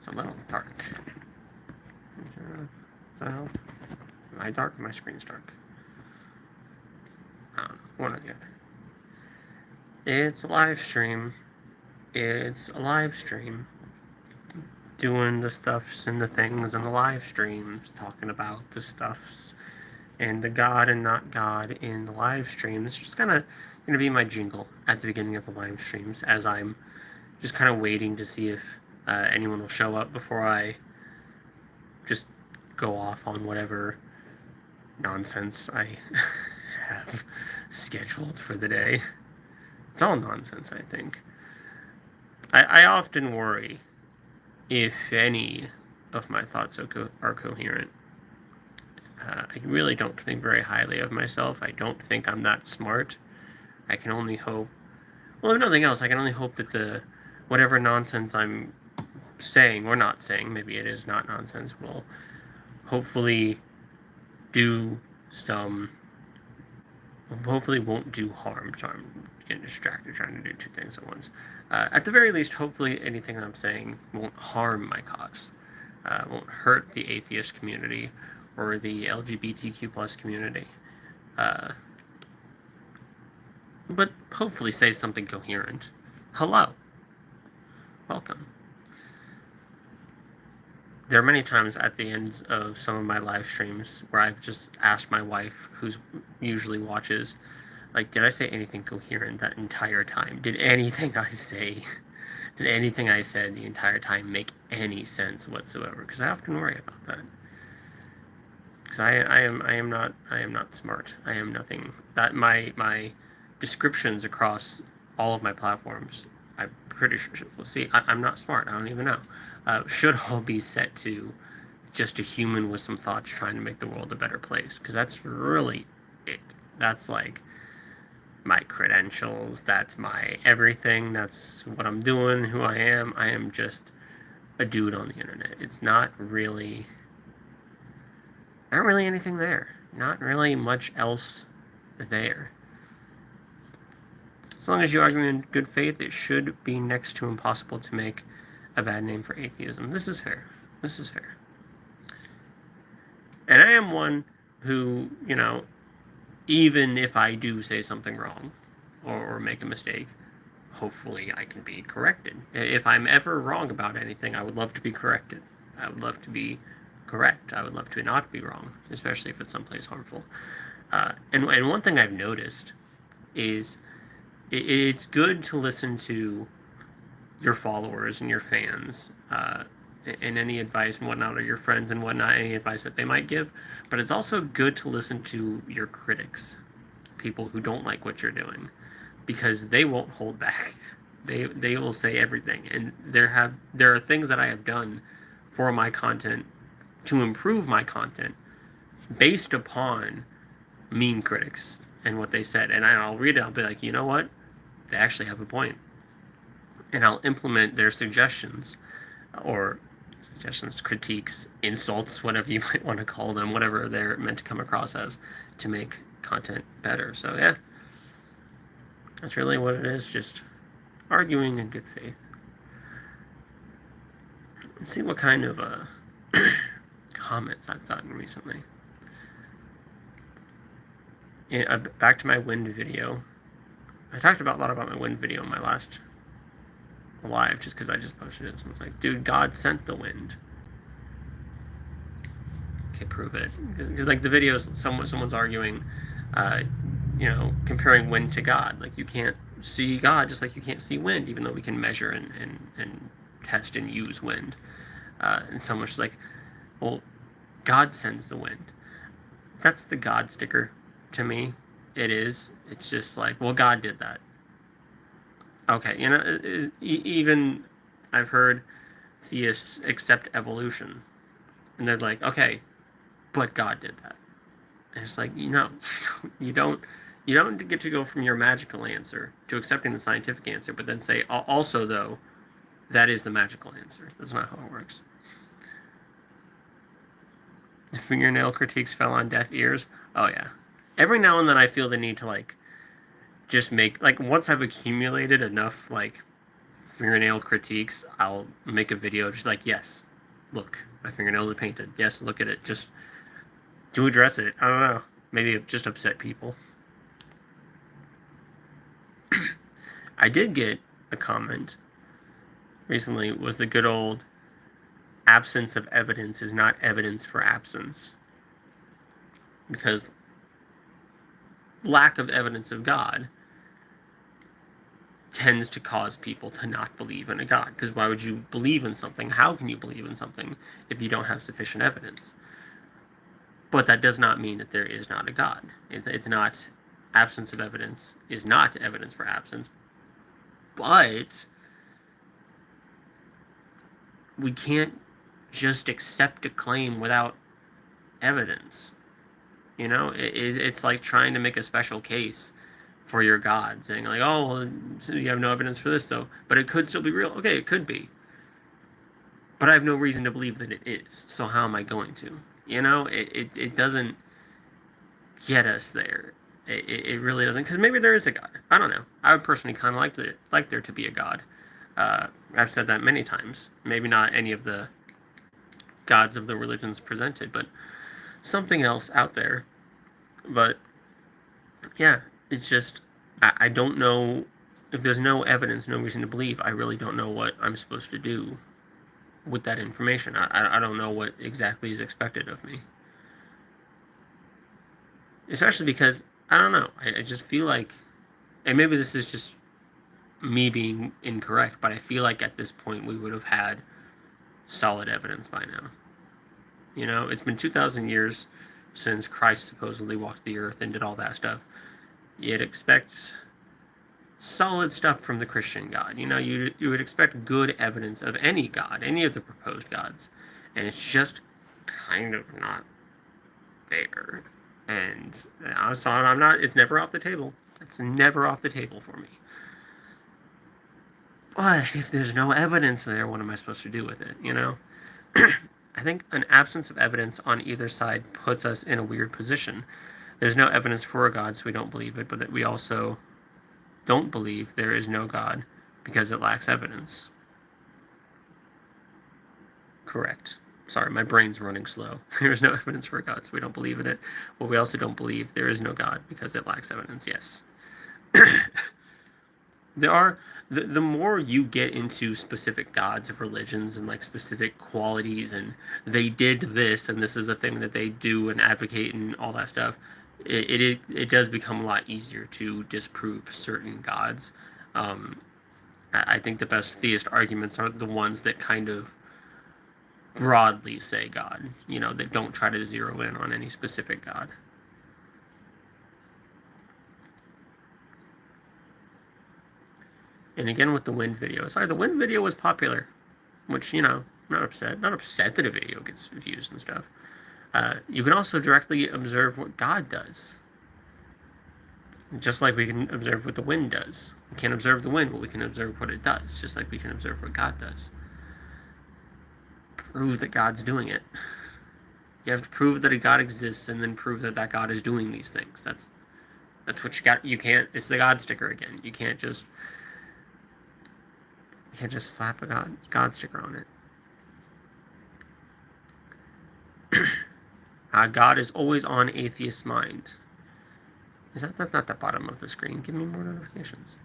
It's a little dark. Am I dark or my screen's dark? I don't know. One or the other. It's a live stream. It's a live stream. Doing the stuffs and the things and the live streams. Talking about the stuffs and the God and not God in the live stream. It's just kind of going to be my jingle at the beginning of the live streams as I'm just kind of waiting to see if anyone will show up before I just go off on whatever nonsense I have scheduled for the day. It's all nonsense, I think. I often worry if any of my thoughts are coherent. I really don't think very highly of myself. I don't think I'm that smart. I can only hope... Well, if nothing else, I can only hope that whatever nonsense I'm saying, or not saying, maybe it is not nonsense, will hopefully won't do harm. So I'm getting distracted trying to do two things at once. At the very least, hopefully anything I'm saying won't harm my cause, won't hurt the atheist community or the LGBTQ plus community. But hopefully say something coherent. Hello. Welcome. There are many times at the ends of some of my live streams where I've just asked my wife, who usually watches, like, did I say anything coherent that entire time? Did anything I said the entire time make any sense whatsoever? Because I often worry about that. Because I am not smart. I am nothing. That my descriptions across all of my platforms, I'm pretty sure, we'll see, I'm not smart. I don't even know. Should all be set to just a human with some thoughts trying to make the world a better place. Because that's really it. That's like my credentials. That's my everything. That's what I'm doing, who I am. I am just a dude on the internet. It's not really anything there. Not really much else there. As long as you argue in good faith, it should be next to impossible to make a bad name for atheism. This is fair. This is fair. And I am one who, even if I do say something wrong or make a mistake, hopefully I can be corrected. If I'm ever wrong about anything, I would love to be corrected. I would love to be correct. I would love to not be wrong, especially if it's someplace harmful. And one thing I've noticed is it's good to listen to your followers and your fans and any advice and whatnot, or your friends and whatnot, any advice that they might give. But it's also good to listen to your critics, people who don't like what you're doing, because they won't hold back. They will say everything. And there are things that I have done for my content to improve my content based upon mean critics and what they said. And I'll read it, I'll be like, you know what? They actually have a point. And I'll implement their suggestions, critiques, insults, whatever you might want to call them, whatever they're meant to come across as, to make content better. So yeah, that's really what it is, just arguing in good faith. Let's see what kind of comments I've gotten recently. Back to my wind video. I talked a lot about my wind video in my last live, just because I just posted it. Someone's like, dude, God sent the wind. Okay, prove it. Because like the videos, someone's arguing, comparing wind to God. Like, you can't see God just like you can't see wind, even though we can measure and test and use wind. And someone's like, well, God sends the wind. That's the God sticker to me. It is. It's just like, well, God did that. Okay, even I've heard theists accept evolution, and they're like, okay, but God did that. And it's like, you don't get to go from your magical answer to accepting the scientific answer, but then say, also though, that is the magical answer. That's not how it works. The fingernail critiques fell on deaf ears. Oh yeah. Every now and then I feel the need to just make, once I've accumulated enough fingernail critiques, I'll make a video just like, yes, look, my fingernails are painted. Yes, look at it. Just to address it. I don't know. Maybe it just upset people. I did get a comment recently, was the good old absence of evidence is not evidence for absence. Because lack of evidence of God tends to cause people to not believe in a God. Because why would you believe in something? How can you believe in something if you don't have sufficient evidence? But that does not mean that there is not a God. It's not, absence of evidence is not evidence for absence. But we can't just accept a claim without evidence. You know, it's like trying to make a special case for your God, saying like, oh, well, you have no evidence for this, though, but it could still be real. Okay, it could be, but I have no reason to believe that it is. So how am I going to? You know, it doesn't get us there. It really doesn't, because maybe there is a God. I don't know. I would personally kind of like there to be a God. I've said that many times. Maybe not any of the gods of the religions presented, but something else out there. But yeah, it's just, I don't know, if there's no evidence, no reason to believe, I really don't know what I'm supposed to do with that information. I don't know what exactly is expected of me. Especially because, I don't know, I just feel like, and maybe this is just me being incorrect, but I feel like at this point we would have had solid evidence by now. You know, it's been 2,000 years since Christ supposedly walked the earth and did all that stuff. You'd expect solid stuff from the Christian God. You know, you would expect good evidence of any God, any of the proposed gods. And it's just kind of not there. And so I'm not, it's never off the table. It's never off the table for me. But if there's no evidence there, what am I supposed to do with it, you know? I think an absence of evidence on either side puts us in a weird position. There's no evidence for a God, so we don't believe it, but that we also don't believe there is no God because it lacks evidence. Correct. Sorry, my brain's running slow. There is no evidence for a God, so we don't believe in it. But we also don't believe there is no God because it lacks evidence. Yes. There are, the more you get into specific gods of religions and like specific qualities, and they did this and this is a thing that they do and advocate and all that stuff, it does become a lot easier to disprove certain gods. I think the best theist arguments are the ones that kind of broadly say God, you know, that don't try to zero in on any specific God. And again with the wind video. Sorry, the wind video was popular, which, you know, not upset that a video gets views and stuff. You can also directly observe what God does. Just like we can observe what the wind does. We can't observe the wind, but we can observe what it does, just like we can observe what God does. Prove that God's doing it. You have to prove that a God exists and then prove that that God is doing these things. That's what you got. You can't, it's the God sticker again. You can't just slap a God sticker on it. God is always on atheist's mind. That's not the bottom of the screen. Give me more notifications.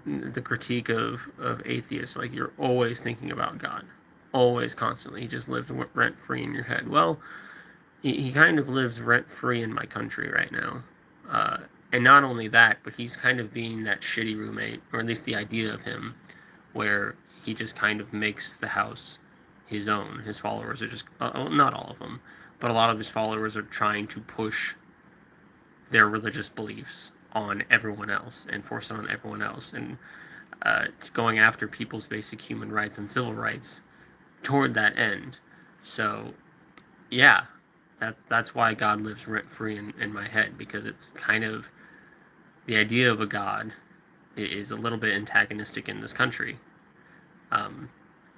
The critique of atheists, like you're always thinking about God. Always, constantly. He just lives rent-free in your head. Well, he kind of lives rent-free in my country right now. And not only that, but he's kind of being that shitty roommate, or at least the idea of him, where he just kind of makes the house his own. His followers are just, not all of them, but a lot of his followers are trying to push their religious beliefs on everyone else and force it on everyone else, and going after people's basic human rights and civil rights toward that end. So, yeah, that's why God lives rent-free in my head, because it's kind of, the idea of a God is a little bit antagonistic in this country.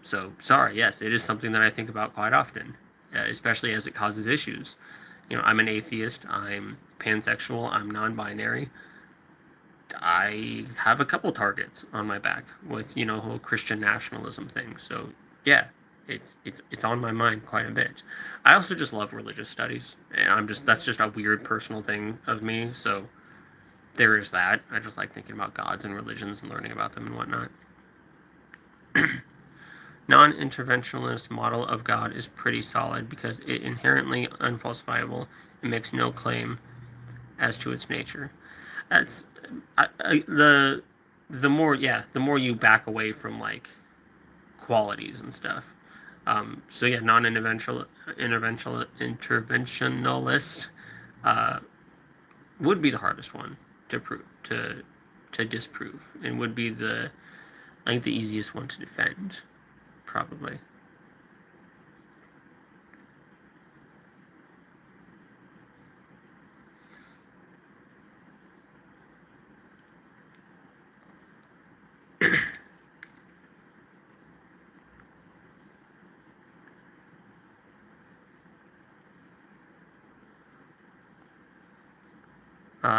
So, sorry, yes, it is something that I think about quite often, especially as it causes issues. You know, I'm an atheist, I'm pansexual, I'm non-binary. I have a couple targets on my back with, you know, whole Christian nationalism thing. So yeah, it's on my mind quite a bit. I also just love religious studies, and that's just a weird personal thing of me. So there is that. I just like thinking about gods and religions and learning about them and whatnot. Non-interventionalist model of God is pretty solid because it inherently unfalsifiable and makes no claim as to its nature. That's the more you back away from like qualities and stuff. So yeah, interventionalist would be the hardest one to prove to disprove, and would be I think the easiest one to defend, probably.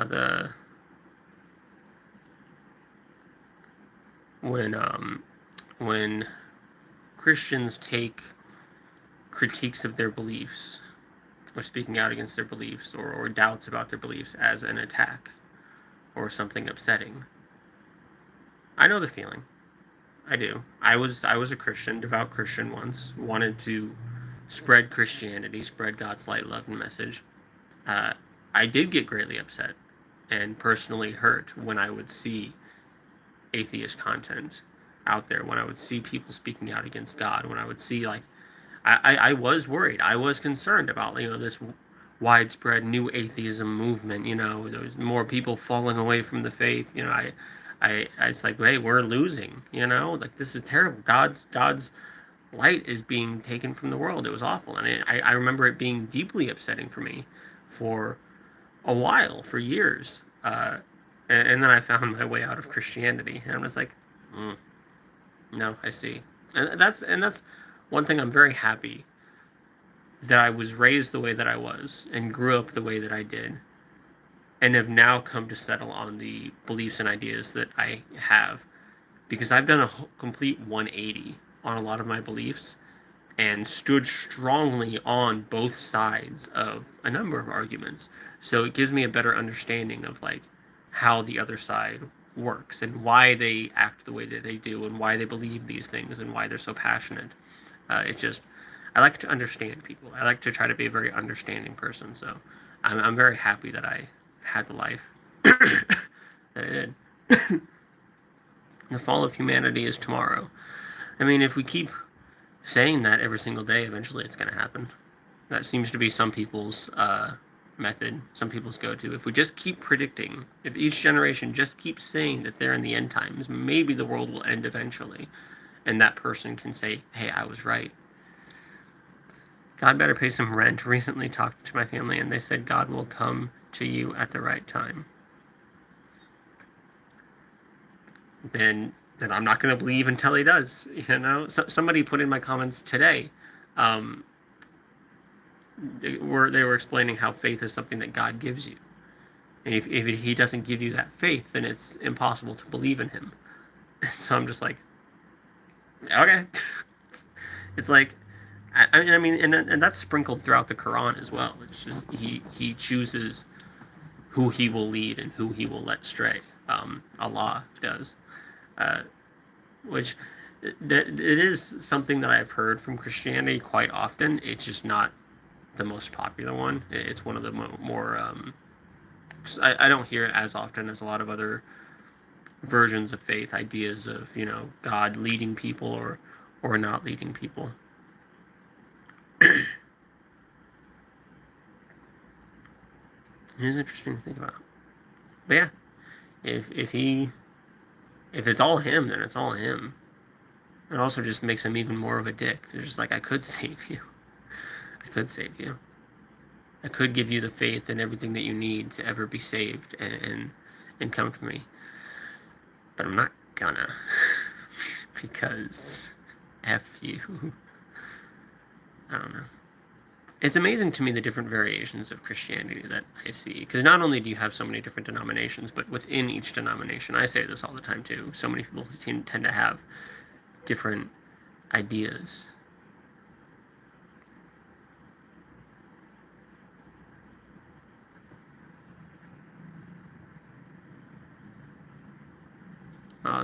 The when Christians take critiques of their beliefs or speaking out against their beliefs or doubts about their beliefs as an attack or something upsetting. I know the feeling. I do. I was a Christian, devout Christian once, wanted to spread Christianity, spread God's light, love, and message. I did get greatly upset and personally hurt when I would see atheist content out there, when I would see people speaking out against God, when I would see like I was worried. I was concerned about, you know, this widespread new atheism movement. You know, there's more people falling away from the faith. You know, I it's like, hey, we're losing. You know, like this is terrible. God's light is being taken from the world. It was awful, and I remember it being deeply upsetting for me for a while, for years. And then I found my way out of Christianity, and I'm just like, no, I see, and that's one thing I'm very happy that I was raised the way that I was and grew up the way that I did, and have now come to settle on the beliefs and ideas that I have, because I've done a complete 180 on a lot of my beliefs and stood strongly on both sides of a number of arguments. So it gives me a better understanding of like how the other side works and why they act the way that they do and why they believe these things and why they're so passionate. It's just, I like to understand people. I like to try to be a very understanding person. So I'm very happy that I had the life that I did. The fall of humanity is tomorrow. I mean, if we keep saying that every single day, eventually it's going to happen. That seems to be some people's method, some people's go-to. If we just keep predicting, if each generation just keeps saying that they're in the end times, maybe the world will end eventually, and that person can say, hey, I was right. God better pay some rent. Recently talked to my family, and they said God will come to you at the right time. Then I'm not going to believe until he does. You know, somebody put in my comments today, they were explaining how faith is something that God gives you, and if he doesn't give you that faith, then it's impossible to believe in him. And so I'm just like, okay. It's like, I mean, and that's sprinkled throughout the Quran as well. It's just he chooses who he will lead and who he will let stray. Allah does. Which it is something that I've heard from Christianity quite often. It's just not the most popular one. It's one of the more I don't hear it as often as a lot of other versions of faith, ideas of, you know, God leading people or not leading people. It is interesting to think about. But yeah, if it's all him, then it's all him. It also just makes him even more of a dick. It's just like, I could save you. I could save you. I could give you the faith and everything that you need to ever be saved and come to me. But I'm not gonna. Because F you. I don't know. It's amazing to me the different variations of Christianity that I see. Because not only do you have so many different denominations, but within each denomination, I say this all the time too, so many people tend to have different ideas.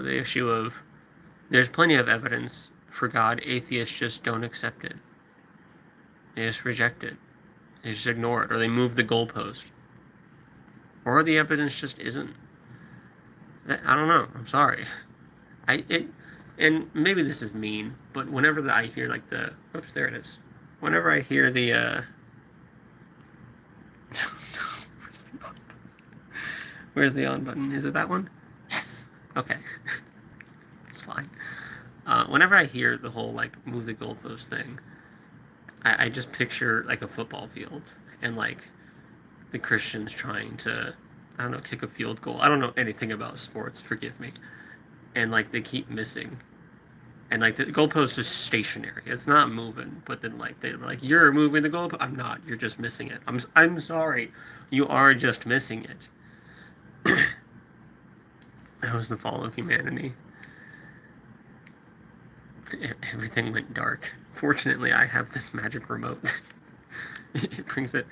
The issue of there's plenty of evidence for God, atheists just don't accept it. They just reject it. They just ignore it, or they move the goalpost. Or the evidence just isn't. I don't know. I'm sorry. And maybe this is mean, but whenever I hear like the, oops, there it is. Whenever I hear the, where's the on button? Is it that one? Yes. Okay. It's fine. Whenever I hear the whole like move the goalpost thing, I just picture like a football field and like the Christians trying to, I don't know, kick a field goal. I don't know anything about sports, forgive me. And like they keep missing. And like the goalpost is stationary. It's not moving. But then like they're like, you're moving the goalpost. I'm not. You're just missing it. I'm sorry. You are just missing it. That was the fall of humanity. Everything went dark. Fortunately, I have this magic remote. It brings it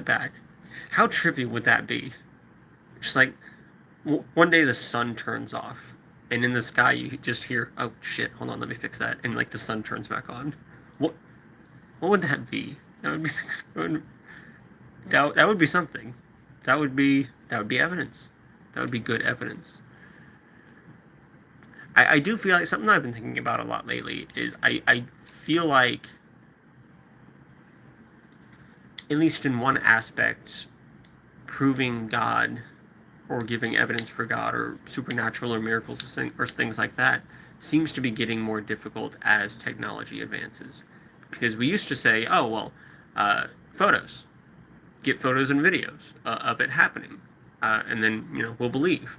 back. How trippy would that be? Just like one day the sun turns off, and in the sky you just hear, "Oh shit! Hold on, let me fix that," and like the sun turns back on. What would that be? That would be that would be something. That would be evidence. That would be good evidence. I do feel like something I've been thinking about a lot lately is I feel like, at least in one aspect, proving God or giving evidence for God or supernatural or miracles or things like that seems to be getting more difficult as technology advances. Because we used to say, oh, well, photos. Get photos and videos of it happening. And then, we'll believe.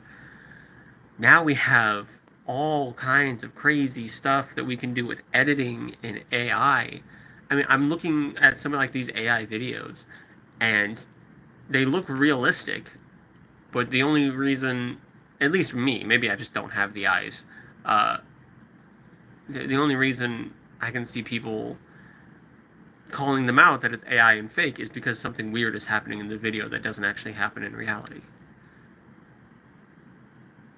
Now we have all kinds of crazy stuff that we can do with editing and AI. I mean, I'm looking at some of like these AI videos, and they look realistic, but the only reason, at least for me, maybe I just don't have the eyes. The only reason I can see people calling them out that it's AI and fake is because something weird is happening in the video that doesn't actually happen in reality.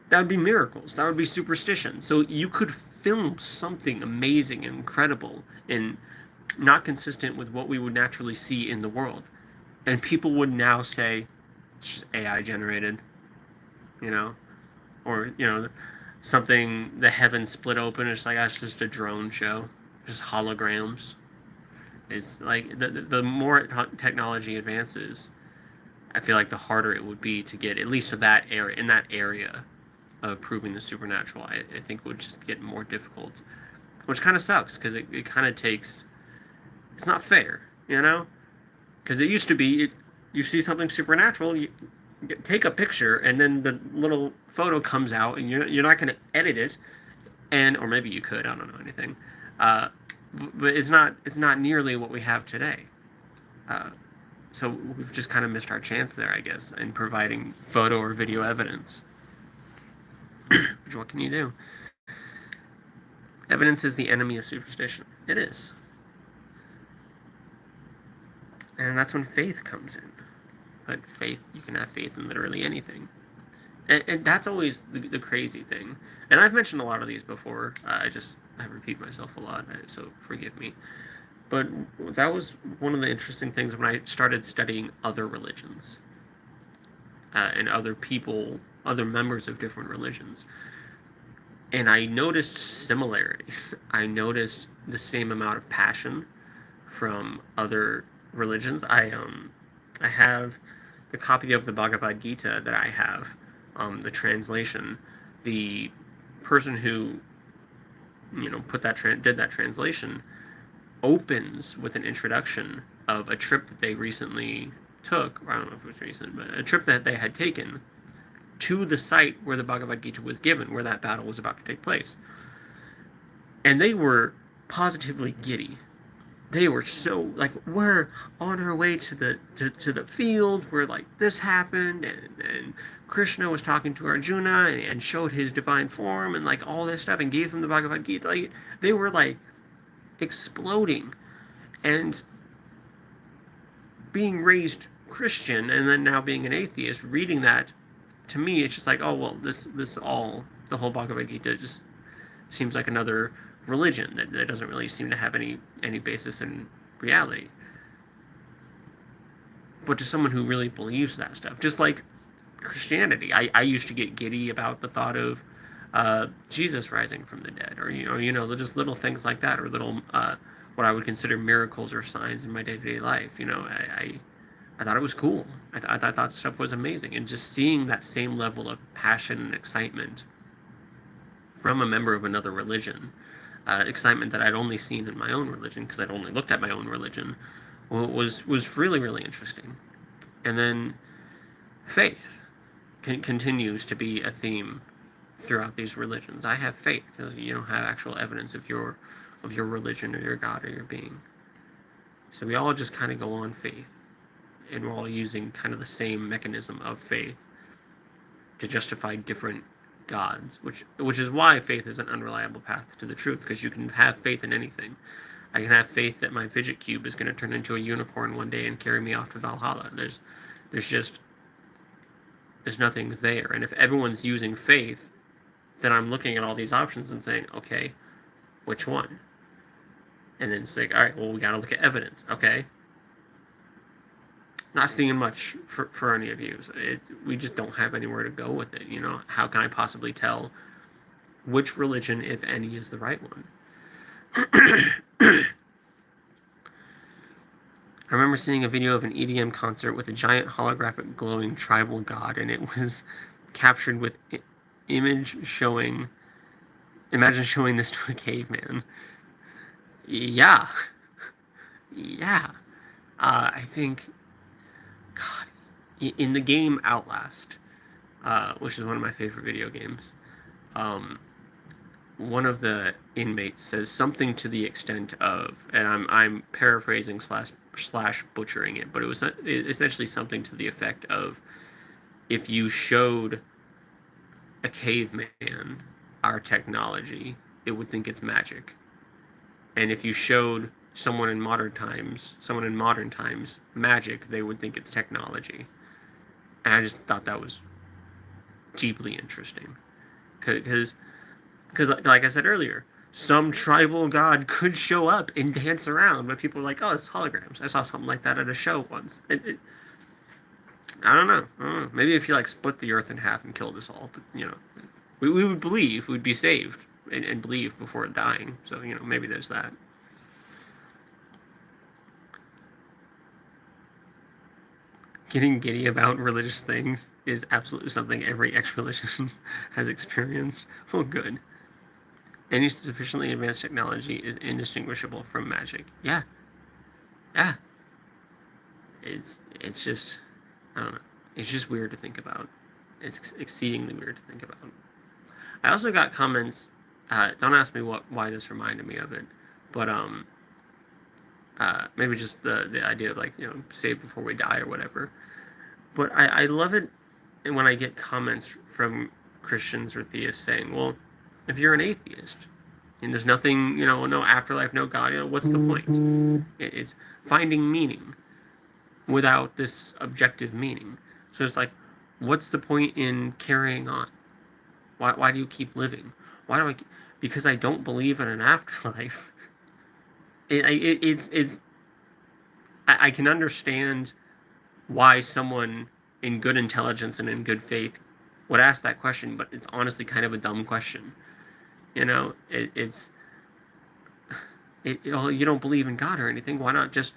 That would be miracles. That would be superstition. So you could film something amazing and incredible and not consistent with what we would naturally see in the world. And people would now say, it's just AI generated, or, something, the heavens split open. It's like, that's just a drone show, just holograms. It's like the more technology advances, I feel like the harder it would be to get at least to that area, in that area of proving the supernatural. I think it would just get more difficult, which kind of sucks because it kind of takes, it's not fair, because it used to be, you see something supernatural, you take a picture and then the little photo comes out and you're not going to edit it, or maybe you could, I don't know anything, but it's not nearly what we have today. So we've just kind of missed our chance there, I guess, in providing photo or video evidence. Which, what can you do? Evidence is the enemy of superstition. It is. And that's when faith comes in. But faith, you can have faith in literally anything. And that's always the crazy thing. And I've mentioned a lot of these before. I repeat myself a lot, so forgive me. But that was one of the interesting things when I started studying other religions. And other people, other members of different religions. And I noticed similarities. I noticed the same amount of passion from other religions. I have the copy of the Bhagavad Gita that I have, the translation. The person who, did that translation opens with an introduction of a trip that they recently took. I don't know if it was recent, but a trip that they had taken to the site where the Bhagavad Gita was given, where that battle was about to take place. And they were positively giddy. they were so like, we're on our way to the field where like this happened, and Krishna was talking to Arjuna and showed his divine form and like all this stuff and gave him the Bhagavad Gita. Like they were like exploding, and being raised Christian and then now being an atheist, reading that, to me it's just like, oh well, this all, the whole Bhagavad Gita just seems like another religion that doesn't really seem to have any basis in reality. But to someone who really believes that stuff, just like Christianity, I used to get giddy about the thought of Jesus rising from the dead, or just little things like that, or little what I would consider miracles or signs in my day-to-day life. I thought it was cool. I thought that stuff was amazing, and just seeing that same level of passion and excitement from a member of another religion, excitement that I'd only seen in my own religion because I'd only looked at my own religion, was really, really interesting. And then faith continues to be a theme throughout these religions. I have faith because you don't have actual evidence of your religion or your God or your being. So we all just kind of go on faith, and we're all using kind of the same mechanism of faith to justify different gods, which is why faith is an unreliable path to the truth, because you can have faith in anything. I can have faith that my fidget cube is going to turn into a unicorn one day and carry me off to Valhalla. There's nothing there. And if everyone's using faith, then I'm looking at all these options and saying, okay, which one? And then it's like, all right, well, we got to look at evidence. Okay. Not seeing much for any of you. We just don't have anywhere to go with it. How can I possibly tell which religion, if any, is the right one? I remember seeing a video of an EDM concert with a giant holographic glowing tribal god, and it was captured with image showing. Imagine showing this to a caveman. Yeah. I think, God, in the game Outlast, which is one of my favorite video games, one of the inmates says something to the extent of, and I'm paraphrasing slash butchering it, but it was essentially something to the effect of, if you showed a caveman our technology, it would think it's magic. And if you showed someone in modern times magic, they would think it's technology. And I just thought that was deeply interesting. Because like I said earlier, some tribal god could show up and dance around, but people are like, oh, it's holograms. I saw something like that at a show once. I don't know. Maybe if you like split the earth in half and killed us all, but we would believe, we'd be saved and believe before dying. So maybe there's that. Getting giddy about religious things is absolutely something every ex-religion has experienced. Well, good. Any sufficiently advanced technology is indistinguishable from magic. Yeah. It's just, I don't know. It's just weird to think about. It's exceedingly weird to think about. I also got comments. Don't ask me why this reminded me of it, but maybe just the idea of like save before we die or whatever. But I love it when I get comments from Christians or theists saying, well, if you're an atheist and there's nothing, no afterlife, no God, what's the point? It's finding meaning without this objective meaning. So it's like, what's the point in carrying on? Why do you keep living? Because I don't believe in an afterlife. I can understand why someone in good intelligence and in good faith would ask that question, but it's honestly kind of a dumb question. You don't believe in God or anything. Why not just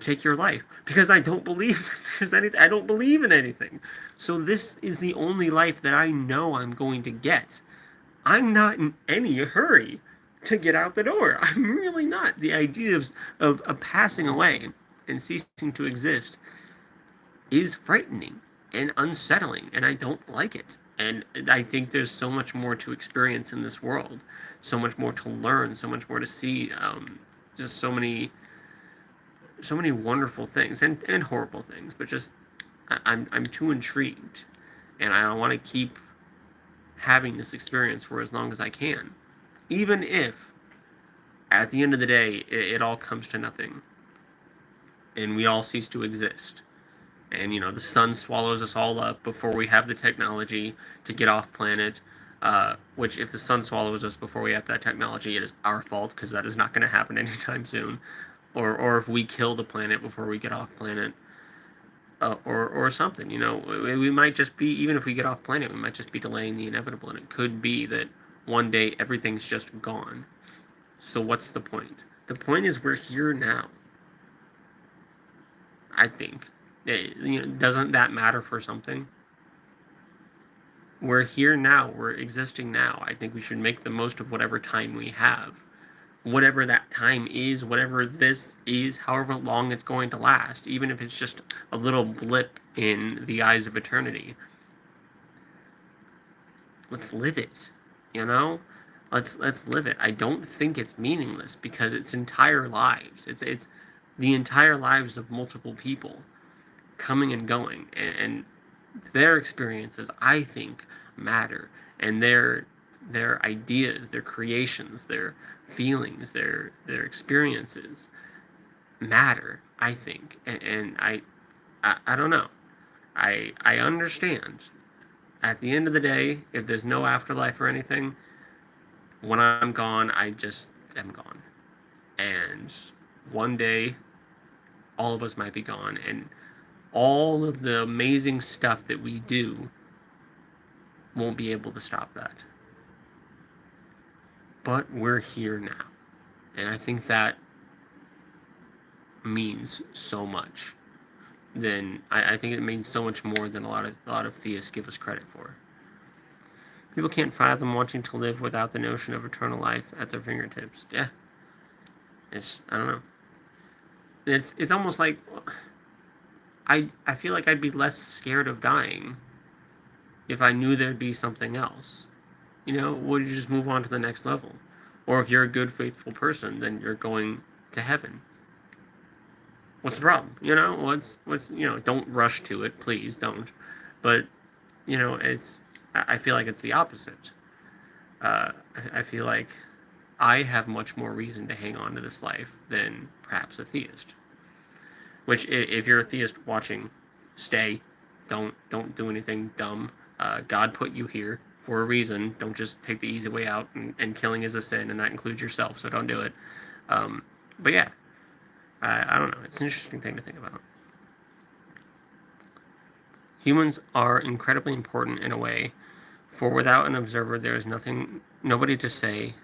take your life? Because I don't believe there's anything. I don't believe in anything. So this is the only life that I know I'm going to get. I'm not in any hurry to get out the door. I'm really not. The idea of passing away and ceasing to exist is frightening and unsettling, and I don't like it. And I think there's so much more to experience in this world, so much more to learn, so much more to see, just so many so many wonderful things and horrible things, but just I'm too intrigued, and I want to keep having this experience for as long as I can, even if at the end of the day it all comes to nothing, and we all cease to exist. And the sun swallows us all up before we have the technology to get off planet. Which, if the sun swallows us before we have that technology, it is our fault, because that is not going to happen anytime soon. Or if we kill the planet before we get off planet, or something. We might just be, even if we get off planet, we might just be delaying the inevitable, and it could be that one day everything's just gone. So what's the point? The point is we're here now. I think. Doesn't that matter for something? We're here now. We're existing now. I think we should make the most of whatever time we have. Whatever that time is, whatever this is, however long it's going to last, even if it's just a little blip in the eyes of eternity. Let's live it, Let's live it. I don't think it's meaningless, because it's entire lives. It's the entire lives of multiple people coming and going, and their experiences, I think, matter, and their ideas, their creations, their feelings, their experiences matter, I think. And I don't know. I understand. At the end of the day, if there's no afterlife or anything, when I'm gone, I just am gone. And one day, all of us might be gone, and all of the amazing stuff that we do won't be able to stop that. But we're here now. And I think that means so much. I think it means so much more than a lot of theists give us credit for. People can't fathom wanting to live without the notion of eternal life at their fingertips. Yeah. I don't know. It's almost like I feel like I'd be less scared of dying if I knew there'd be something else. Would you just move on to the next level? Or if you're a good, faithful person, then you're going to heaven. What's the problem? Don't rush to it, please don't. But, I feel like it's the opposite. I feel like I have much more reason to hang on to this life than perhaps a theist. Which, if you're a theist watching, stay. Don't do anything dumb. God put you here for a reason. Don't just take the easy way out, and killing is a sin, and that includes yourself, so don't do it. But yeah, I don't know. It's an interesting thing to think about. Humans are incredibly important in a way, for without an observer, there is nobody to say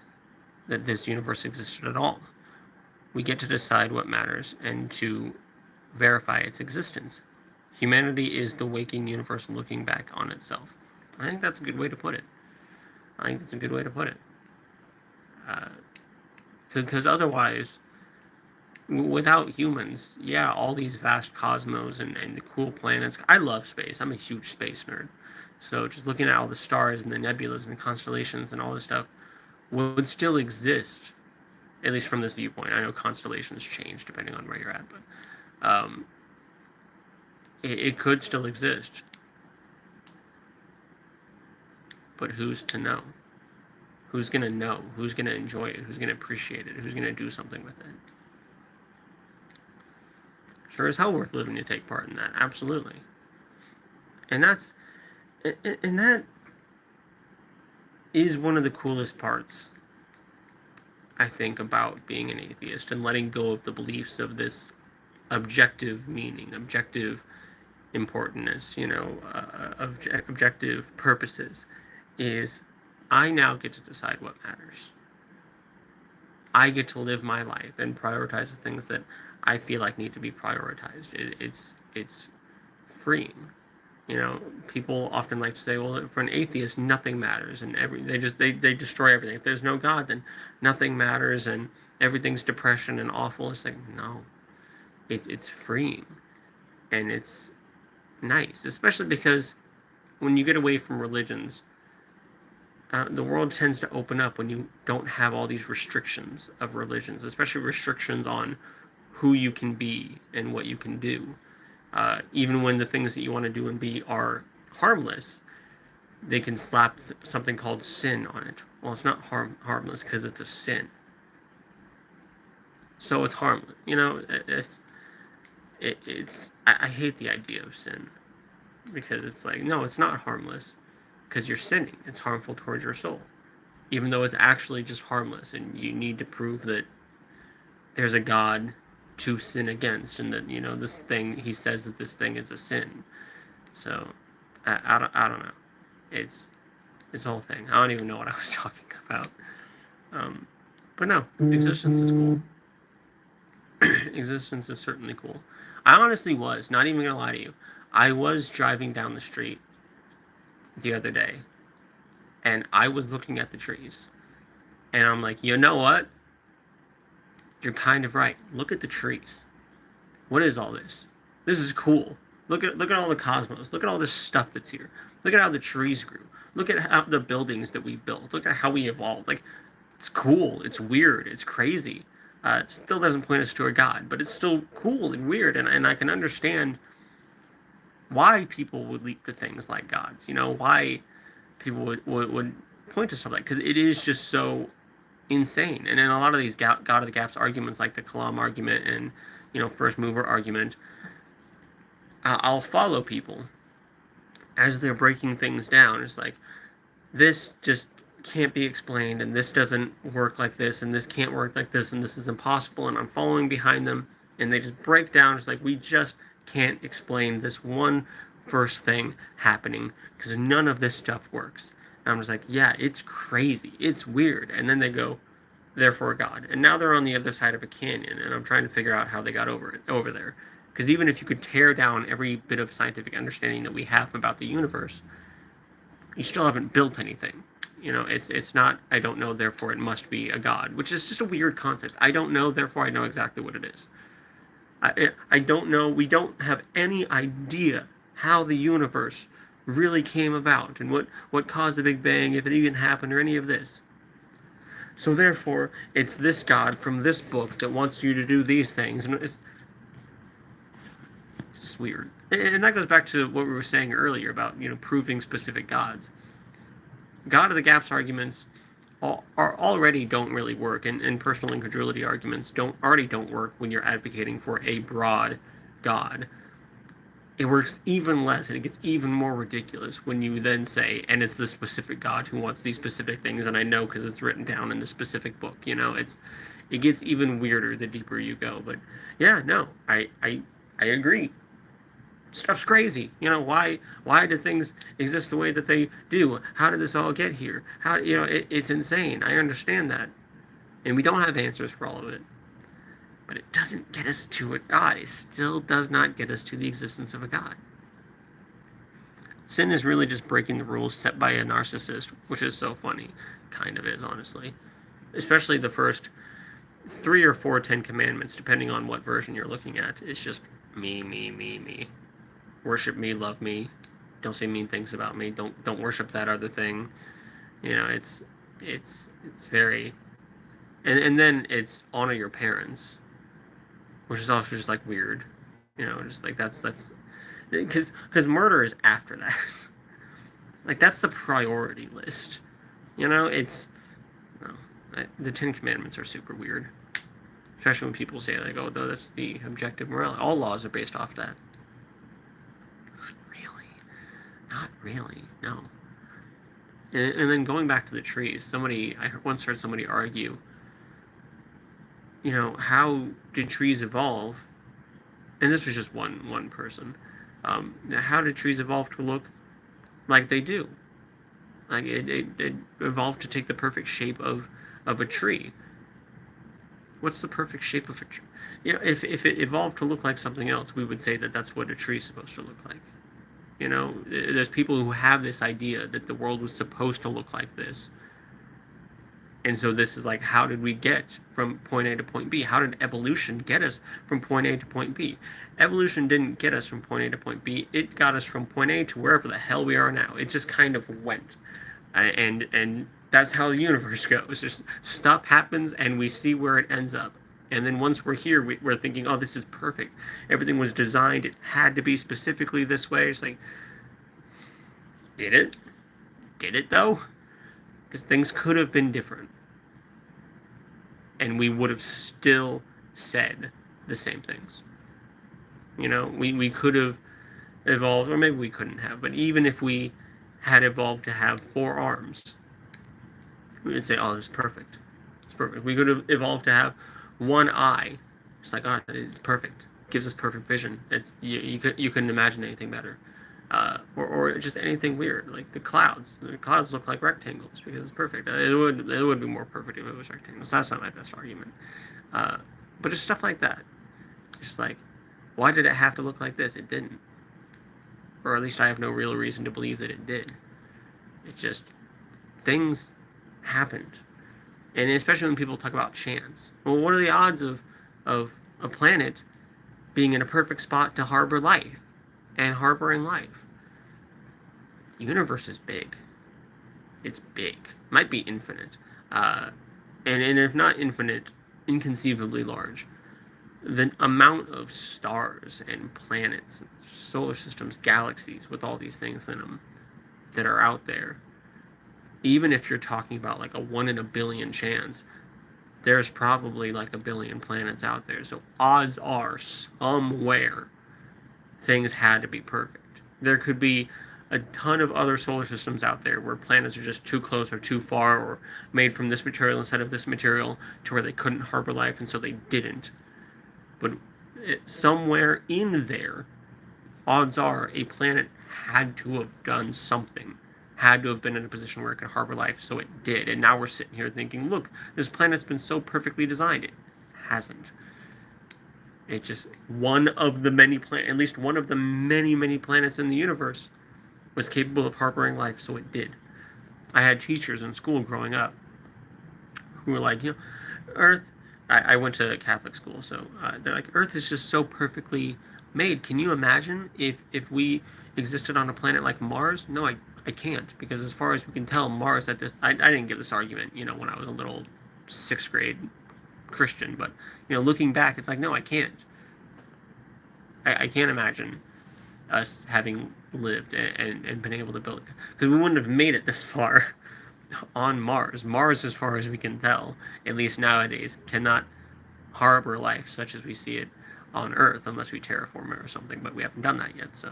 that this universe existed at all. We get to decide what matters and to verify its existence. Humanity is the waking universe looking back on itself. I think that's a good way to put it. Because otherwise, without humans, yeah, all these vast cosmos and the cool planets. I love space. I'm a huge space nerd. So just looking at all the stars and the nebulas and the constellations and all this stuff would still exist, at least from this viewpoint. I know constellations change depending on where you're at, but it could still exist. But who's to know? Who's going to know? Who's going to enjoy it? Who's going to appreciate it? Who's going to do something with it? Sure as hell worth living to take part in that. Absolutely. And that is one of the coolest parts, I think, about being an atheist and letting go of the beliefs of this objective meaning, objective importance, objective purposes, is I now get to decide what matters. I get to live my life and prioritize the things that I feel like need to be prioritized. It's freeing. People often like to say, well, for an atheist, nothing matters, and they destroy everything. If there's no God, then nothing matters, and everything's depression and awful. It's like, no, it's freeing, and it's nice, especially because when you get away from religions, the world tends to open up when you don't have all these restrictions of religions, especially restrictions on who you can be and what you can do. Even when the things that you want to do and be are harmless, they can slap something called sin on it. Well, it's not harmless because it's a sin. So it's harmless. You know, I hate the idea of sin, because it's like, no, it's not harmless because you're sinning. It's harmful towards your soul, even though it's actually just harmless, and you need to prove that there's a God to sin against, and that, you know, this thing, he says that this thing is a sin. So I don't know. It's this whole thing. I don't even know what I was talking about. But no, existence is cool. Existence is certainly cool. I honestly was, not even gonna lie to you, I was driving down the street the other day, and I was looking at the trees, and I'm like, you know what? You're kind of right. Look at the trees. What is all this? This is cool. Look at all the cosmos. Look at all this stuff that's here. Look at how the trees grew. Look at how the buildings that we built. Look at how we evolved. Like, it's cool. It's weird. It's crazy. It still doesn't point us to a God, but it's still cool and weird, and I can understand why people would leap to things like gods. You know, why people would point to stuff like, because it is just so insane. And in a lot of these God of the Gaps arguments, like the Kalam argument and, you know, first mover argument, I'll follow people as they're breaking things down. It's like, this just can't be explained, and this doesn't work like this, and this can't work like this, and this is impossible, and I'm following behind them, and they just break down. It's like, we just can't explain this one first thing happening, because none of this stuff works. And I'm just like, yeah, it's crazy, it's weird. And then they go, therefore God. And now they're on the other side of a canyon, and I'm trying to figure out how they got over there. Because even if you could tear down every bit of scientific understanding that we have about the universe, you still haven't built anything. You know, it's not, I don't know, therefore it must be a God, which is just a weird concept. I don't know, therefore I know exactly what it is. I don't know, we don't have any idea how the universe really came about, and what caused the Big Bang, if it even happened, or any of this. So therefore, it's this God from this book that wants you to do these things, and it's just weird. And that goes back to what we were saying earlier about, you know, proving specific gods. God of the Gaps arguments already don't really work, and personal incredulity arguments don't work when you're advocating for a broad God. It works even less, and it gets even more ridiculous when you then say, and it's the specific God who wants these specific things, and I know because it's written down in the specific book. You know, it gets even weirder the deeper you go. But yeah, no, I agree. Stuff's crazy. You know, why did things exist the way that they do? How did this all get here? How, you know, it's insane. I understand that. And we don't have answers for all of it. But it doesn't get us to a God. It still does not get us to the existence of a God. Sin is really just breaking the rules set by a narcissist, which is so funny. Kind of is, honestly. Especially the first 3 or 4 Ten Commandments, depending on what version you're looking at. It's just me, me, me, me. Worship me, love me. Don't say mean things about me. Don't worship that other thing. You know, it's very, and then it's honor your parents, which is also just like weird. You know, just like that's because murder is after that. Like, that's the priority list. You know, the Ten Commandments are super weird, especially when people say, like, oh, though, that's the objective morality. All laws are based off that. Not really, no. And then going back to the trees, I once heard somebody argue, you know, how did trees evolve? And this was just one person. How did trees evolve to look like they do? Like, it evolved to take the perfect shape of a tree. What's the perfect shape of a tree? You know, if it evolved to look like something else, we would say that that's what a tree is supposed to look like. You know, there's people who have this idea that the world was supposed to look like this. And so this is like, how did we get from point A to point B? How did evolution get us from point A to point B? Evolution didn't get us from point A to point B. It got us from point A to wherever the hell we are now. It just kind of went. And that's how the universe goes. Just stuff happens, and we see where it ends up. And then once we're here, we're thinking, oh, this is perfect. Everything was designed. It had to be specifically this way. It's like, did it? Did it, though? Because things could have been different. And we would have still said the same things. You know, we could have evolved, or maybe we couldn't have, but even if we had evolved to have 4 arms, we would say, oh, it's perfect. It's perfect. We could have evolved to have 1 eye. It's like, oh, it's perfect. It gives us perfect vision. It's you couldn't imagine anything better. Or just anything weird, like the clouds. The clouds look like rectangles because it's perfect. It would be more perfect if it was rectangles. That's not my best argument. But just stuff like that. Just like, why did it have to look like this? It didn't. Or at least I have no real reason to believe that it did. It just, things happened. And especially when people talk about chance. Well, what are the odds of a planet being in a perfect spot to harbor life and harboring life? The universe is big. It's big. It might be infinite. And if not infinite, inconceivably large. The amount of stars and planets, solar systems, galaxies with all these things in them that are out there, even if you're talking about like a 1 in a billion chance, there's probably like a billion planets out there. So odds are somewhere things had to be perfect. There could be a ton of other solar systems out there where planets are just too close or too far, or made from this material instead of this material, to where they couldn't harbor life, and so they didn't. But somewhere in there, odds are a planet had to have done something, had to have been in a position where it could harbor life, so it did. And now we're sitting here thinking, look, this planet's been so perfectly designed. It hasn't. It's just one of the many planets, at least one of the many, many planets in the universe was capable of harboring life, so it did. I had teachers in school growing up who were like, Earth, I went to Catholic school, so they're like, Earth is just so perfectly made. Can you imagine if we existed on a planet like Mars? No, I can't, because as far as we can tell, Mars at this, I didn't give this argument, when I was a little 6th grade Christian, but, looking back, it's like, no, I can't. I can't imagine us having lived and been able to build, because we wouldn't have made it this far on Mars. Mars, as far as we can tell, at least nowadays, cannot harbor life such as we see it on Earth, unless we terraform it or something, but we haven't done that yet. So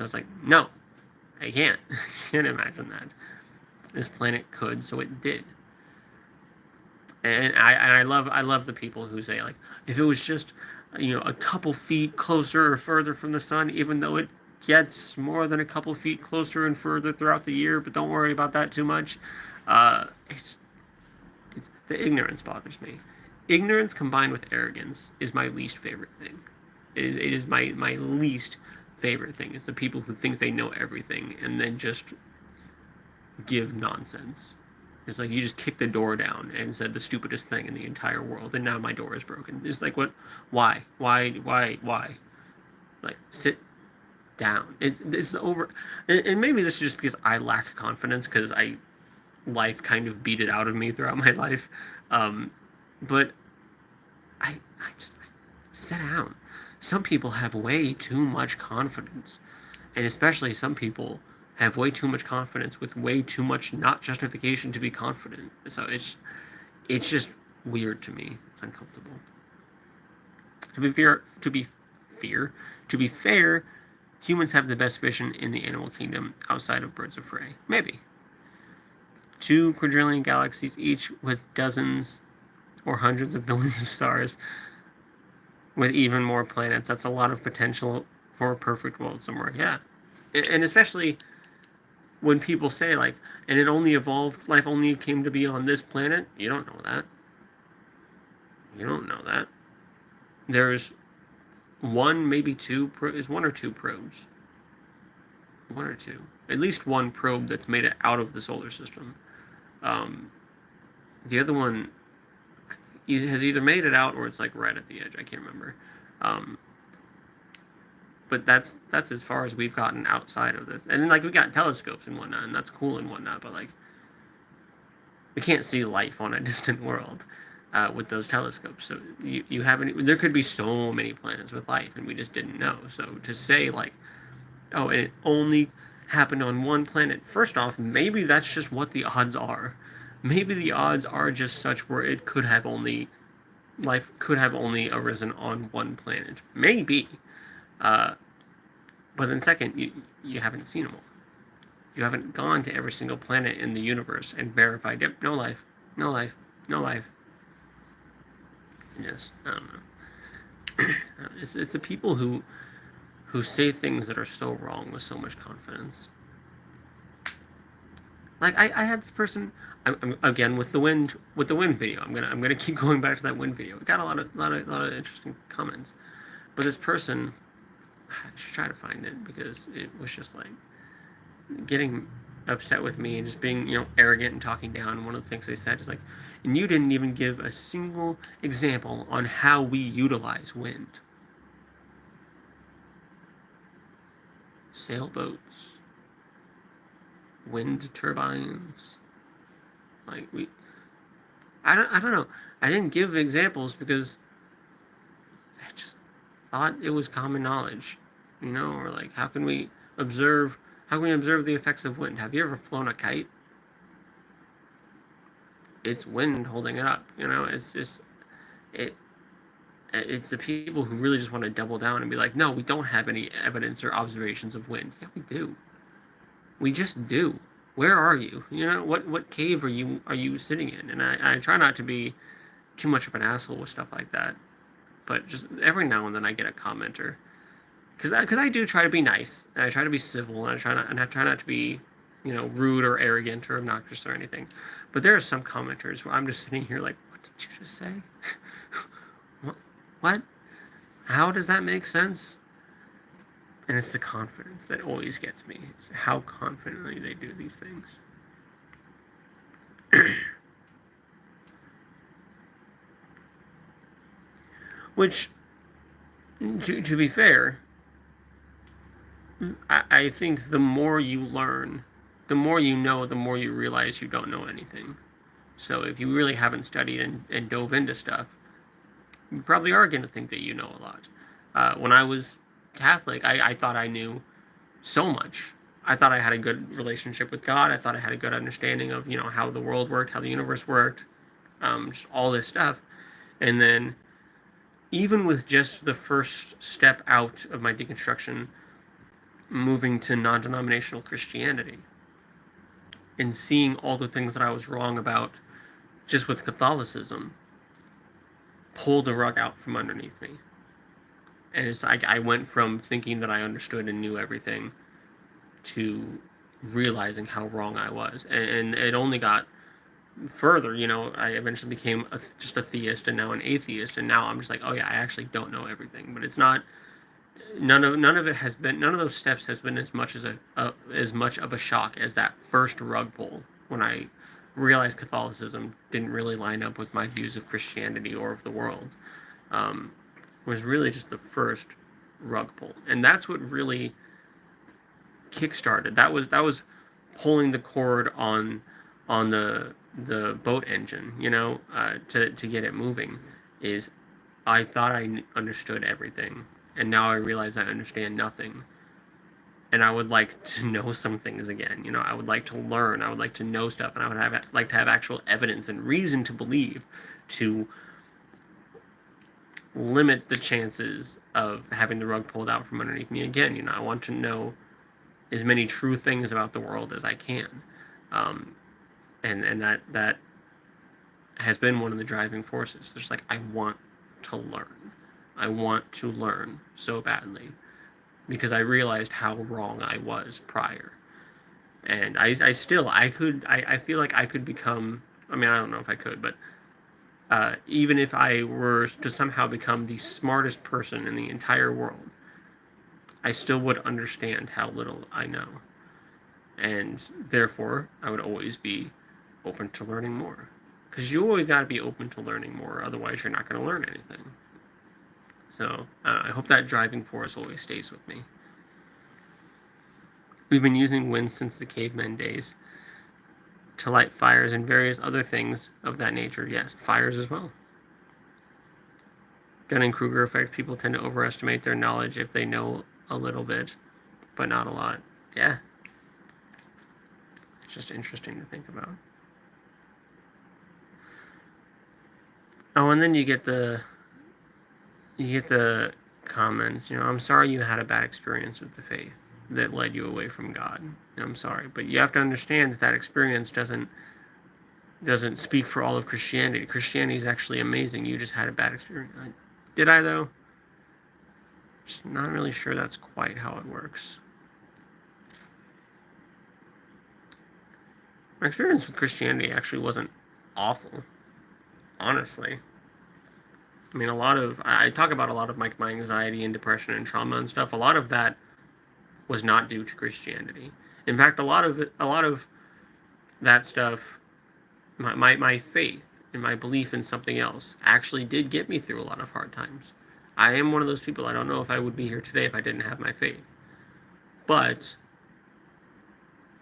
it's like, no, I can't. I can't imagine that. This planet could, so it did. And I love the people who say, like, if it was just, a couple feet closer or further from the sun, even though it gets more than a couple feet closer and further throughout the year, but don't worry about that too much. It's the ignorance bothers me. Ignorance combined with arrogance is my least favorite thing. It is my least favorite thing. It's the people who think they know everything and then just give nonsense. It's like you just kicked the door down and said the stupidest thing in the entire world, and now my door is broken. It's like, what? Why? Like, sit down. It's over. And maybe this is just because I lack confidence, because life kind of beat it out of me throughout my life. But I just sit down. Some people have way too much confidence, and especially some people have way too much confidence with way too much not justification to be confident. So it's just weird to me. It's uncomfortable. To be fair, humans have the best vision in the animal kingdom outside of birds of prey. Maybe. 2 quadrillion galaxies, each with dozens or hundreds of billions of stars, with even more planets. That's a lot of potential for a perfect world somewhere. Yeah. And especially when people say, like, and it only evolved, life only came to be on this planet. You don't know that. You don't know that. There's 1, maybe 2, is 1 or 2 probes. 1 or 2. At least 1 probe that's made it out of the solar system. The other one has either made it out or it's like right at the edge. I can't remember. But that's as far as we've gotten outside of this. And then, like, we got telescopes and whatnot, and that's cool and whatnot, but, like, we can't see life on a distant world. with those telescopes. So you haven't. There could be so many planets with life, and we just didn't know. So to say like, oh, and it only happened on one planet. First off, maybe that's just what the odds are. Maybe the odds are just such where it could have only life could have only arisen on one planet. Maybe. Uh, but then second, you haven't seen them all. You haven't gone to every single planet in the universe and verified, yep, no life, no life, no life. Yes, I don't know. It's the people who say things that are so wrong with so much confidence. Like I had this person. I'm again with the wind video. I'm gonna keep going back to that wind video. It got a lot of interesting comments, but this person, I should try to find it because it was just like getting upset with me and just being arrogant and talking down. And one of the things they said is like, and you didn't even give a single example on how we utilize wind. Sailboats, wind turbines, like I don't know. I didn't give examples because I just thought it was common knowledge, or like how can we observe the effects of wind? Have you ever flown a kite? It's wind holding it up, it's just it's the people who really just want to double down and be like, no, we don't have any evidence or observations of wind. Yeah, we do. We just do. Where are you? What cave are you sitting in? And I try not to be too much of an asshole with stuff like that, but just every now and then I get a commenter, because I do try to be nice and I try to be civil and I try not to be rude or arrogant or obnoxious or anything. But there are some commenters where I'm just sitting here like, what did you just say? What? How does that make sense? And it's the confidence that always gets me. It's how confidently they do these things. Which, to be fair, I think the more you learn, the more you know, the more you realize you don't know anything. So if you really haven't studied and dove into stuff, you probably are going to think that you know a lot. When I was Catholic, I thought I knew so much. I thought I had a good relationship with God. I thought I had a good understanding of how the world worked, how the universe worked, just all this stuff. And then even with just the first step out of my deconstruction, moving to non-denominational Christianity and seeing all the things that I was wrong about just with Catholicism, pulled the rug out from underneath me. And it's like I went from thinking that I understood and knew everything to realizing how wrong I was. And it only got further. I eventually became just a theist and now an atheist. And now I'm just like, oh yeah, I actually don't know everything. But it's not. None of it has been. None of those steps has been as much of a shock as that first rug pull when I realized Catholicism didn't really line up with my views of Christianity or of the world. Was really just the first rug pull, and that's what really kickstarted. That was pulling the cord on the boat engine, to get it moving. Is I thought I understood everything, and now I realize I understand nothing. And I would like to know some things again. I would like to learn. I would like to know stuff, and I would like to have actual evidence and reason to believe, to limit the chances of having the rug pulled out from underneath me again. I want to know as many true things about the world as I can, and that has been one of the driving forces. It's like I want to learn. I want to learn so badly, because I realized how wrong I was prior. And I feel like I could become, I don't know if I could, but even if I were to somehow become the smartest person in the entire world, I still would understand how little I know. And therefore, I would always be open to learning more. Because you always got to be open to learning more, otherwise you're not going to learn anything. So I hope that driving force always stays with me. We've been using wind since the caveman days to light fires and various other things of that nature. Yes, fires as well. Dunning-Kruger effect. People tend to overestimate their knowledge if they know a little bit, but not a lot. Yeah. It's just interesting to think about. Oh, and then you get the comments, I'm sorry you had a bad experience with the faith that led you away from God. I'm sorry, but you have to understand that experience doesn't speak for all of Christianity. Christianity is actually amazing. You just had a bad experience. Did I, though? Just not really sure that's quite how it works. My experience with Christianity actually wasn't awful, honestly. I mean, I talk about a lot of my anxiety and depression and trauma and stuff. A lot of that was not due to Christianity. In fact, a lot of that stuff, my faith and my belief in something else actually did get me through a lot of hard times. I am one of those people. I don't know if I would be here today if I didn't have my faith. But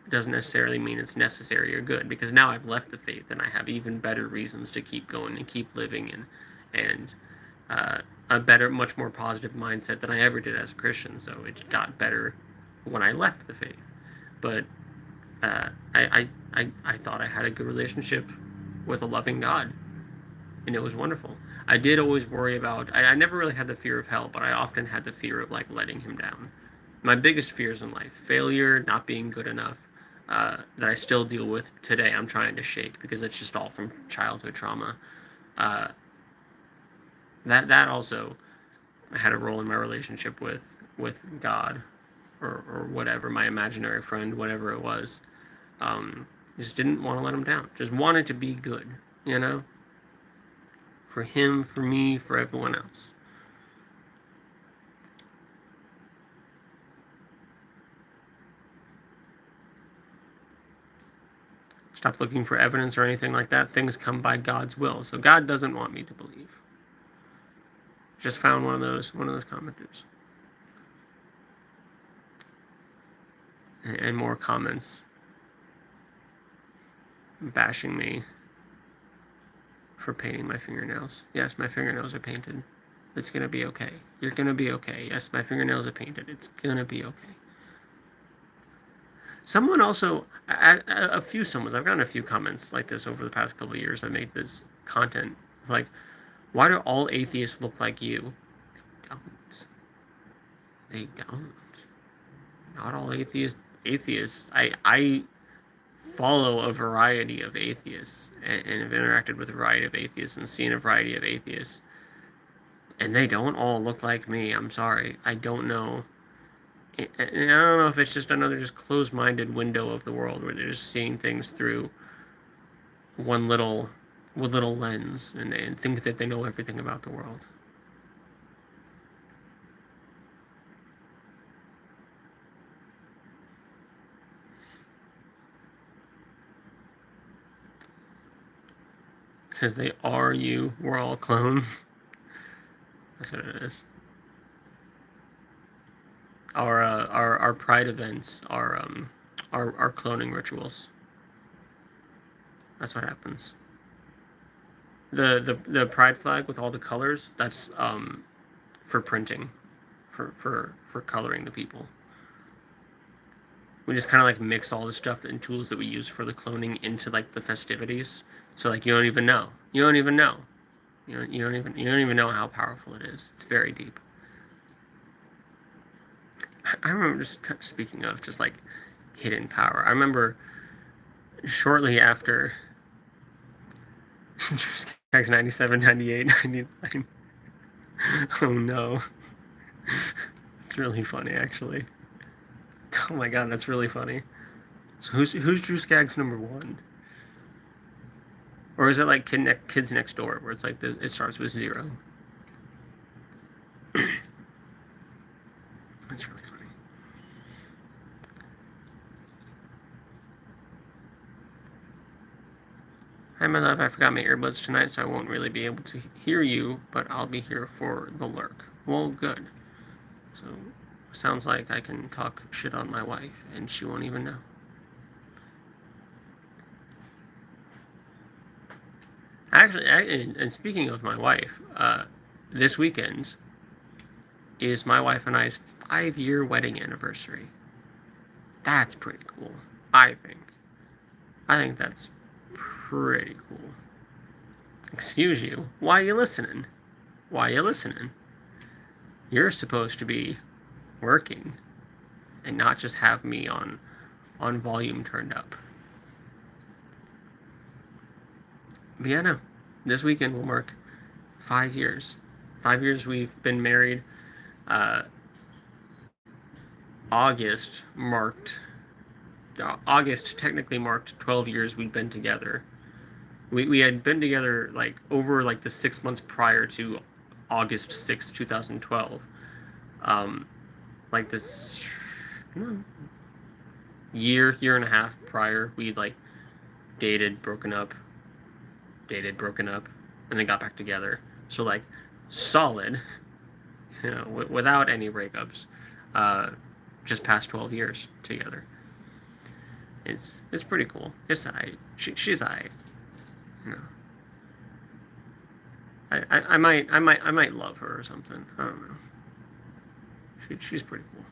it doesn't necessarily mean it's necessary or good, because now I've left the faith and I have even better reasons to keep going and keep living and a better, much more positive mindset than I ever did as a Christian. So it got better when I left the faith. But I thought I had a good relationship with a loving God, and it was wonderful. I did always worry about, I never really had the fear of hell, but I often had the fear of letting him down. My biggest fears in life: failure, not being good enough, that I still deal with today. I'm trying to shake because it's just all from childhood trauma. That also had a role in my relationship with God, or whatever, my imaginary friend, whatever it was. Just didn't want to let him down. Just wanted to be good, for him, for me, for everyone else. Stop looking for evidence or anything like that. Things come by God's will. So God doesn't want me to believe. Just found one of those commenters. And more comments bashing me for painting my fingernails. Yes, my fingernails are painted. It's gonna be okay. You're gonna be okay. Yes, my fingernails are painted. It's gonna be okay. Someone also, I've gotten a few comments like this over the past couple of years. I made this content, like, why do all atheists look like you? They don't. Not all atheists. I follow a variety of atheists and have interacted with a variety of atheists and seen a variety of atheists, and they don't all look like me. I'm sorry. I don't know. And I don't know if it's just another closed-minded window of the world where they're just seeing things through one little lens and think that they know everything about the world. Because they are you. We're all clones. That's what it is. Our pride events are cloning rituals. That's what happens. The pride flag with all the colors, that's for printing, for coloring the people. We just kind of mix all the stuff and tools that we use for the cloning into the festivities. So you don't even know. You don't even know how powerful it is. It's very deep. I remember, just speaking of hidden power, I remember shortly after Skaggs 97, 98, 99. Oh no. It's really funny, actually. Oh my god, that's really funny. So who's Drew Skaggs number 1? Or is it Kids Next Door, where it's it starts with 0? That's really funny. Hi, my love. I forgot my earbuds tonight, so I won't really be able to hear you, but I'll be here for the lurk. Well, good. So, sounds like I can talk shit on my wife, and she won't even know. Actually, and speaking of my wife, this weekend is my wife and I's 5-year wedding anniversary. That's pretty cool, I think. I think that's pretty cool. Excuse you. Why are you listening? Why are you listening? You're supposed to be working and not just have me on volume turned up. But yeah, no. This weekend will mark 5 years. 5 years we've been married. August technically marked 12 years we'd been together. We had been together like over like the 6 months prior to August 6th, 2012. Like this year and a half prior, we like dated, broken up, and then got back together. So like solid, without any breakups, just past 12 years together. It's pretty cool. It's alright. She's alright. I might love her or something. I don't know. She's pretty cool.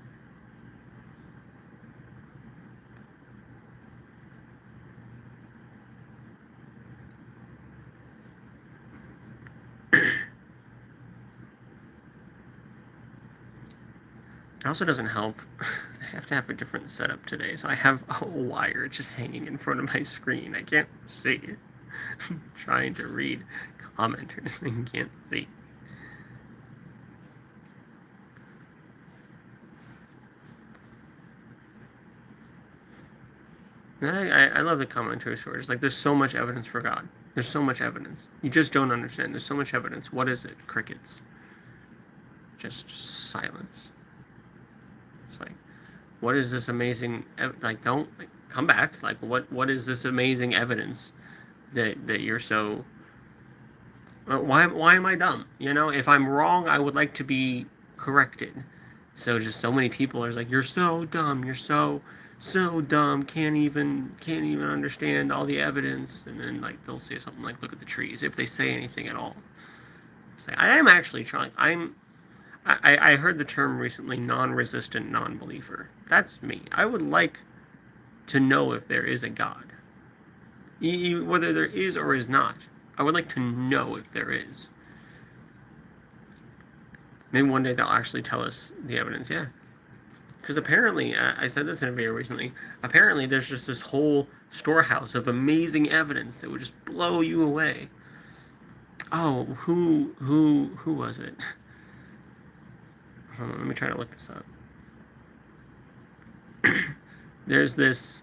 It also doesn't help. I have to have a different setup today, so I have a wire just hanging in front of my screen. I can't see. I'm trying to read commenters and can't see. And I love the commentary stories. Like, there's so much evidence for God. There's so much evidence. You just don't understand. There's so much evidence. What is it? Crickets. Just silence. It's like, what is this amazing? Don't come back. Like, what is this amazing evidence that you're so? Why am I dumb? If I'm wrong, I would like to be corrected. So just so many people are like, you're so dumb. You're so dumb, can't even understand all the evidence. And then like they'll say something like, look at the trees, if they say anything at all. It's like, I am actually trying. I heard the term recently, non-resistant non-believer. That's me. I would like to know if there is a God, whether there is or is not. I would like to know if there is. Maybe one day they'll actually tell us the evidence. Yeah. Because apparently, I said this in a video recently, apparently there's just this whole storehouse of amazing evidence that would just blow you away. Oh, who was it? Hold on, let me try to look this up. There's this,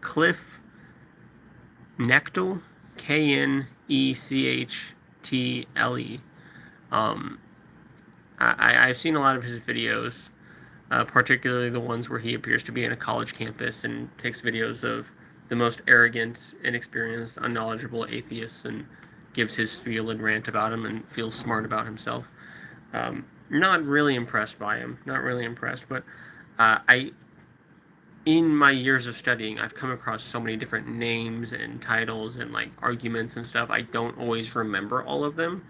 Cliff Knechtle, Knechtle. I've seen a lot of his videos, particularly the ones where he appears to be in a college campus and takes videos of the most arrogant, inexperienced, unknowledgeable atheists and gives his spiel and rant about him and feels smart about himself. Not really impressed by him. Not really impressed, but in my years of studying, I've come across so many different names and titles and like arguments and stuff. I don't always remember all of them.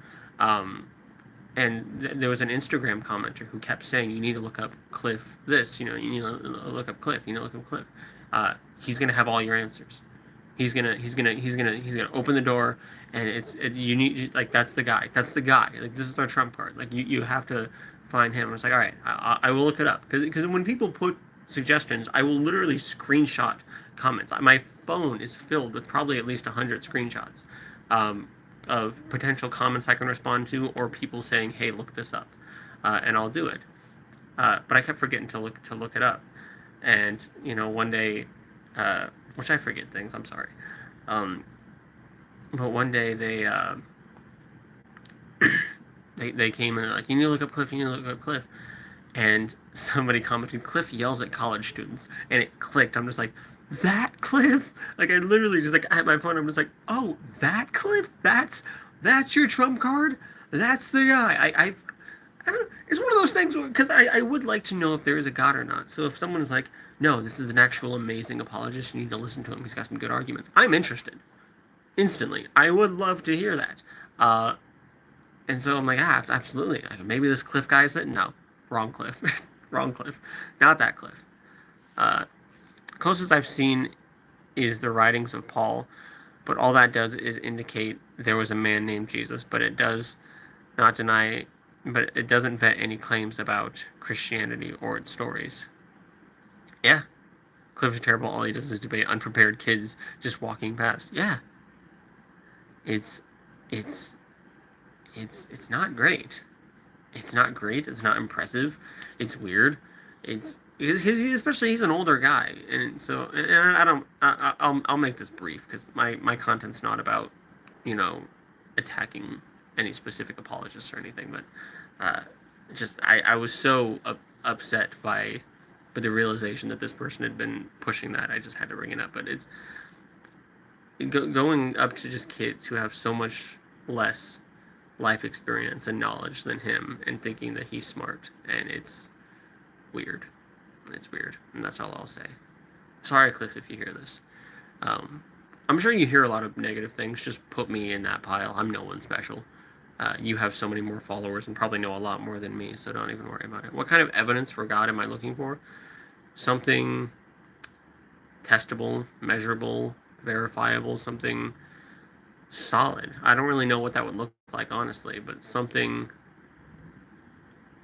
And there was an Instagram commenter who kept saying, you need to look up Cliff this, you need to look up Cliff, look up Cliff. He's going to have all your answers. He's gonna open the door, and you need, like, that's the guy. Like, this is our trump card. Like, you have to find him. It's like, all right, I will look it up. Because when people put suggestions, I will literally screenshot comments. My phone is filled with probably at least 100 screenshots of potential comments I can respond to, or people saying, hey, look this up, and I'll do it. But I kept forgetting to look it up. And, one day, which I forget things, I'm sorry. But one day they came and they're like, you need to look up Cliff, and somebody commented, Cliff yells at college students, and it clicked. I'm just like, that Cliff? Like, I literally just, like, at my phone, I'm just like, oh, that Cliff? That's your trump card? That's the guy. I don't. It's one of those things because I would like to know if there is a God or not. So if someone is like, no, this is an actual amazing apologist, you need to listen to him. He's got some good arguments. I'm interested instantly. I would love to hear that. And so I'm like, absolutely. Like, maybe this Cliff guy is it. No, wrong Cliff, wrong Cliff, not that Cliff. Closest I've seen is the writings of Paul, but all that does is indicate there was a man named Jesus. But it does not deny, but it doesn't vet any claims about Christianity or its stories. Yeah, Cliff is terrible. All he does is debate unprepared kids just walking past. Yeah, it's not great. It's not great. It's not impressive. It's weird. It's especially he's an older guy, and so and I don't. I'll make this brief because my content's not about, attacking any specific apologists or anything, but just I was so upset by the realization that this person had been pushing that. I just had to bring it up, but it's going up to just kids who have so much less life experience and knowledge than him and thinking that he's smart, and it's weird. It's weird, and that's all I'll say. Sorry, Cliff, if you hear this. I'm sure you hear a lot of negative things. Just put me in that pile. I'm no one special. You have so many more followers and probably know a lot more than me, so don't even worry about it. What kind of evidence for God am I looking for? Something testable, measurable, verifiable, something solid. I don't really know what that would look like, honestly, but something,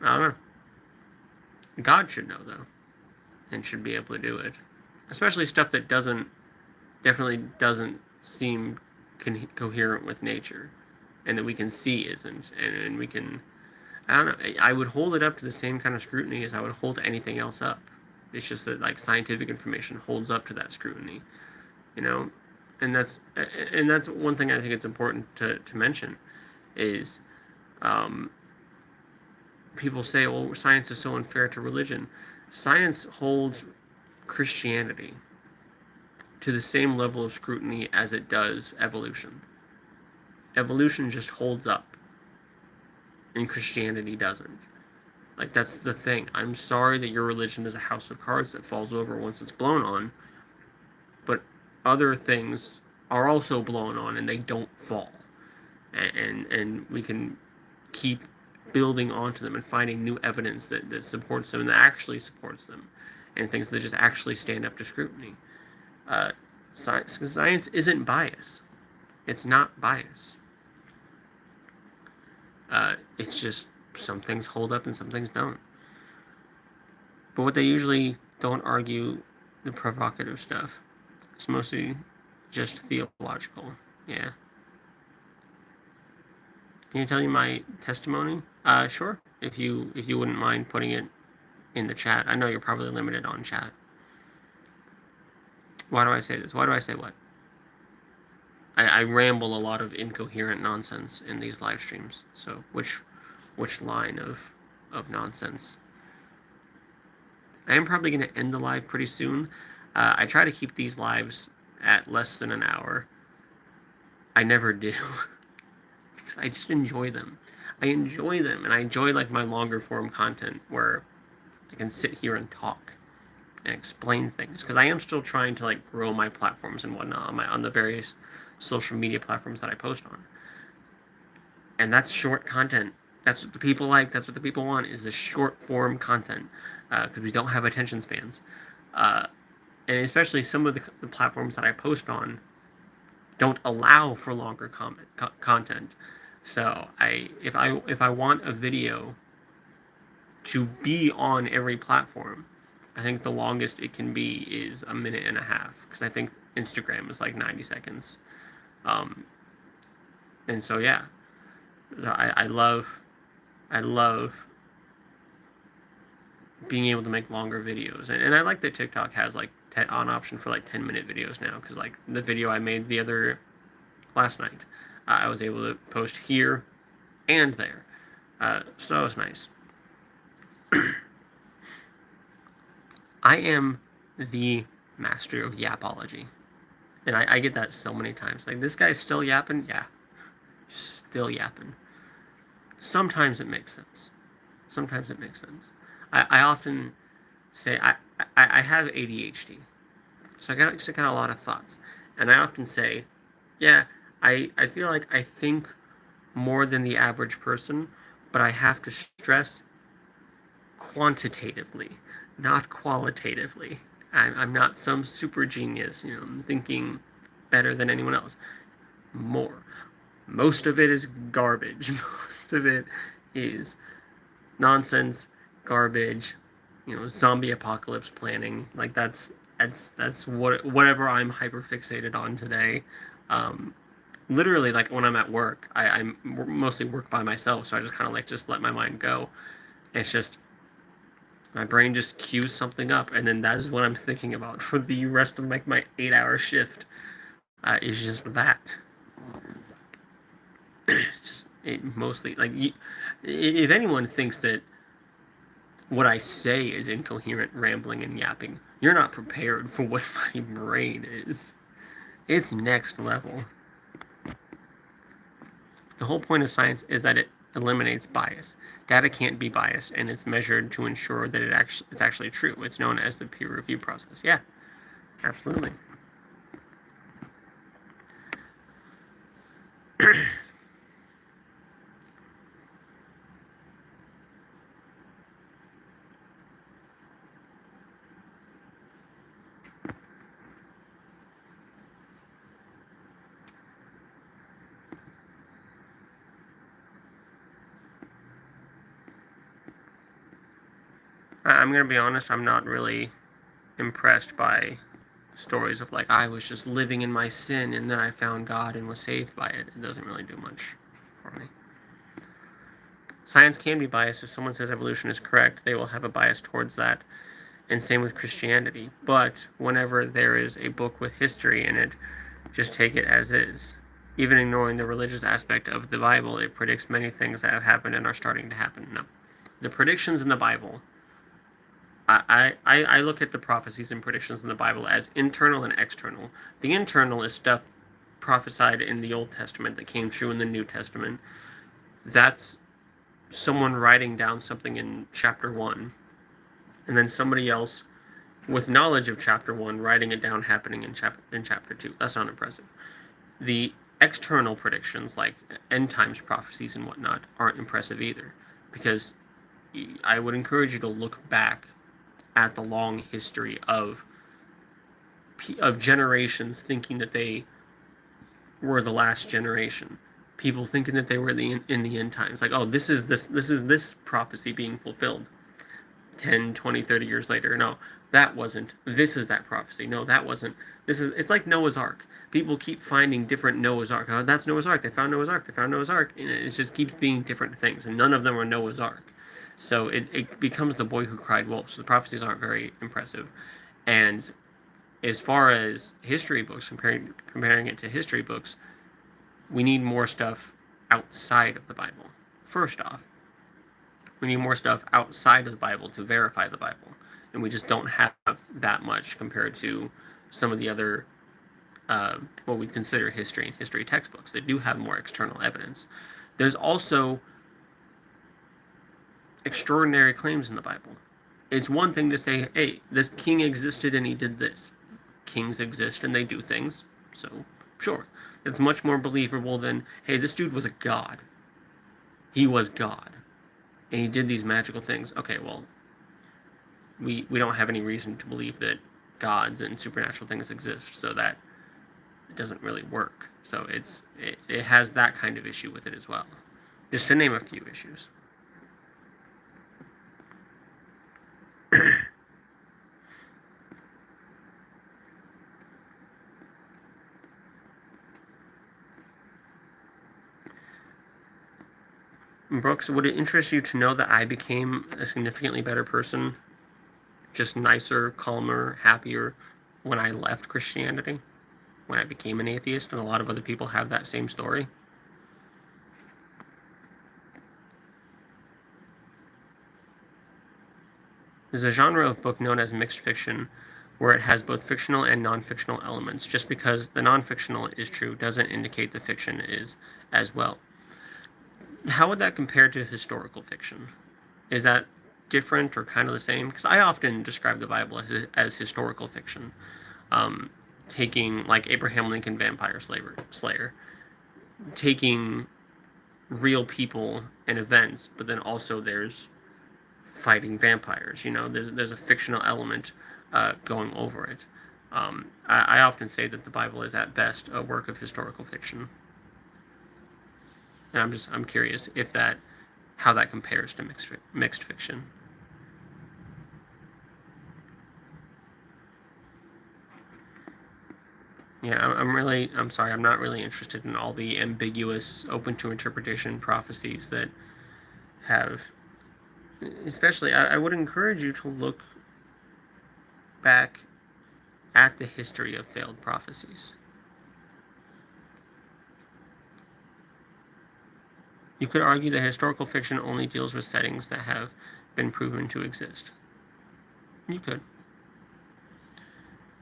I don't know. God should know, though, and should be able to do it. Especially stuff that definitely doesn't seem coherent with nature, and that we can see isn't, and we can, I don't know, I would hold it up to the same kind of scrutiny as I would hold anything else up. It's just that, like, scientific information holds up to that scrutiny, and that's one thing I think it's important to mention is people say, well, science is so unfair to religion. Science holds Christianity to the same level of scrutiny as it does evolution. Evolution just holds up, and Christianity doesn't. Like, that's the thing. I'm sorry that your religion is a house of cards that falls over once it's blown on, but other things are also blown on and they don't fall. And we can keep building onto them and finding new evidence that supports them and that actually supports them, and things that just actually stand up to scrutiny. Science isn't bias. It's not bias. It's just some things hold up and some things don't. But what they usually don't argue the provocative stuff. It's mostly just theological. Yeah. Can you tell you my testimony? Sure. If you wouldn't mind putting it in the chat. I know you're probably limited on chat. Why do I say this? Why do I say what? I ramble a lot of incoherent nonsense in these live streams. So which line of nonsense? I am probably going to end the live pretty soon. I try to keep these lives at less than an hour. I never do. Because I just enjoy them. I enjoy them, and I enjoy like my longer form content where I can sit here and talk and explain things. Because I am still trying to like grow my platforms and whatnot on the various social media platforms that I post on. And that's short content. That's what the people like. That's what the people want, is the short form content. Because we don't have attention spans. And especially some of the platforms that I post on don't allow for longer content. So if I want a video to be on every platform, I think the longest it can be is a minute and a half, because I think Instagram is like 90 seconds. And so yeah, I love being able to make longer videos, and I like that TikTok has like on option for like 10-minute videos now, because like the video I made last night, I was able to post here and there, so that was nice. I am the master of yapology, and I get that so many times. Like, this guy's still yapping? Yeah, still yapping. Sometimes it makes sense. Sometimes it makes sense. I often say I have ADHD, so I got kind of a lot of thoughts, and I often say, yeah, I feel like I think more than the average person, but I have to stress quantitatively, not qualitatively. I'm not some super genius, I'm thinking better than anyone else. More. Most of it is garbage. Most of it is nonsense, garbage, zombie apocalypse planning. Like that's whatever I'm hyper fixated on today. Literally, like when I'm at work, I mostly work by myself, so I just kind of like just let my mind go. It's just my brain just cues something up, and then that is what I'm thinking about for the rest of like my 8-hour shift. Is just that. It mostly like if anyone thinks that what I say is incoherent rambling and yapping, you're not prepared for what my brain is. It's next level. The whole point of science is that it eliminates bias. Data can't be biased, and it's measured to ensure that it's actually true. It's known as the peer review process. Yeah, absolutely. I'm going to be honest, I'm not really impressed by stories of like, I was just living in my sin and then I found God and was saved by it. It doesn't really do much for me. Science can be biased. If someone says evolution is correct, they will have a bias towards that. And same with Christianity. But whenever there is a book with history in it, just take it as is. Even ignoring the religious aspect of the Bible, it predicts many things that have happened and are starting to happen. No. The predictions in the Bible, I look at the prophecies and predictions in the Bible as internal and external. The internal is stuff prophesied in the Old Testament that came true in the New Testament. That's someone writing down something in chapter 1, and then somebody else with knowledge of chapter 1 writing it down happening in chapter 2. That's not impressive. The external predictions, like end times prophecies and whatnot, aren't impressive either, because I would encourage you to look back at the long history of generations thinking that they were the last generation. People thinking that they were in the end times. Like, oh, this is this prophecy being fulfilled 10, 20, 30 years later. No, that wasn't. This is that prophecy. No, that wasn't. It's like Noah's Ark. People keep finding different Noah's Ark. Oh, that's Noah's Ark. They found Noah's Ark. They found Noah's Ark. And it just keeps being different things, and none of them are Noah's Ark. So it becomes the boy who cried wolf. So the prophecies aren't very impressive. And as far as history books, comparing it to history books, we need more stuff outside of the Bible. First off, we need more stuff outside of the Bible to verify the Bible. And we just don't have that much compared to some of the other, what we consider history and history textbooks that do have more external evidence. There's also extraordinary claims in the Bible. It's one thing to say, hey, this king existed and he did this. Kings exist and they do things, so sure. It's much more believable than, hey, this dude was a god. He was God. And he did these magical things. Okay, well, we don't have any reason to believe that gods and supernatural things exist, so that it doesn't really work. So it has that kind of issue with it as well. Just to name a few issues. Brooks, would it interest you to know that I became a significantly better person, just nicer, calmer, happier, when I left Christianity, when I became an atheist, and a lot of other people have that same story? There's a genre of book known as mixed fiction, where it has both fictional and non-fictional elements. Just because the non-fictional is true doesn't indicate the fiction is as well. How would that compare to historical fiction? Is that different or kind of the same? Because I often describe the Bible as historical fiction, taking like Abraham Lincoln Vampire Slayer, taking real people and events, but then also there's fighting vampires. There's a fictional element going over it. I often say that the Bible is at best a work of historical fiction, and I'm curious if how that compares to mixed fiction. Yeah, I'm sorry, I'm not really interested in all the ambiguous, open to interpretation prophecies that have, especially, I would encourage you to look back at the history of failed prophecies. You could argue that historical fiction only deals with settings that have been proven to exist. You could.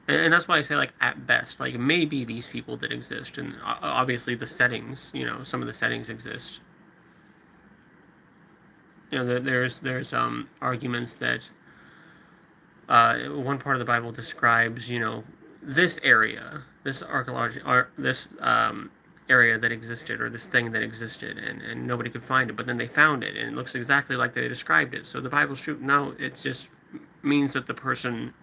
And that's why I say, like, at best, like, maybe these people did exist, and obviously the settings, some of the settings exist. There's arguments that one part of the Bible describes, this area, this area that existed, or this thing that existed, and nobody could find it, but then they found it, and it looks exactly like they described it. So the Bible's true. No, it just means that the person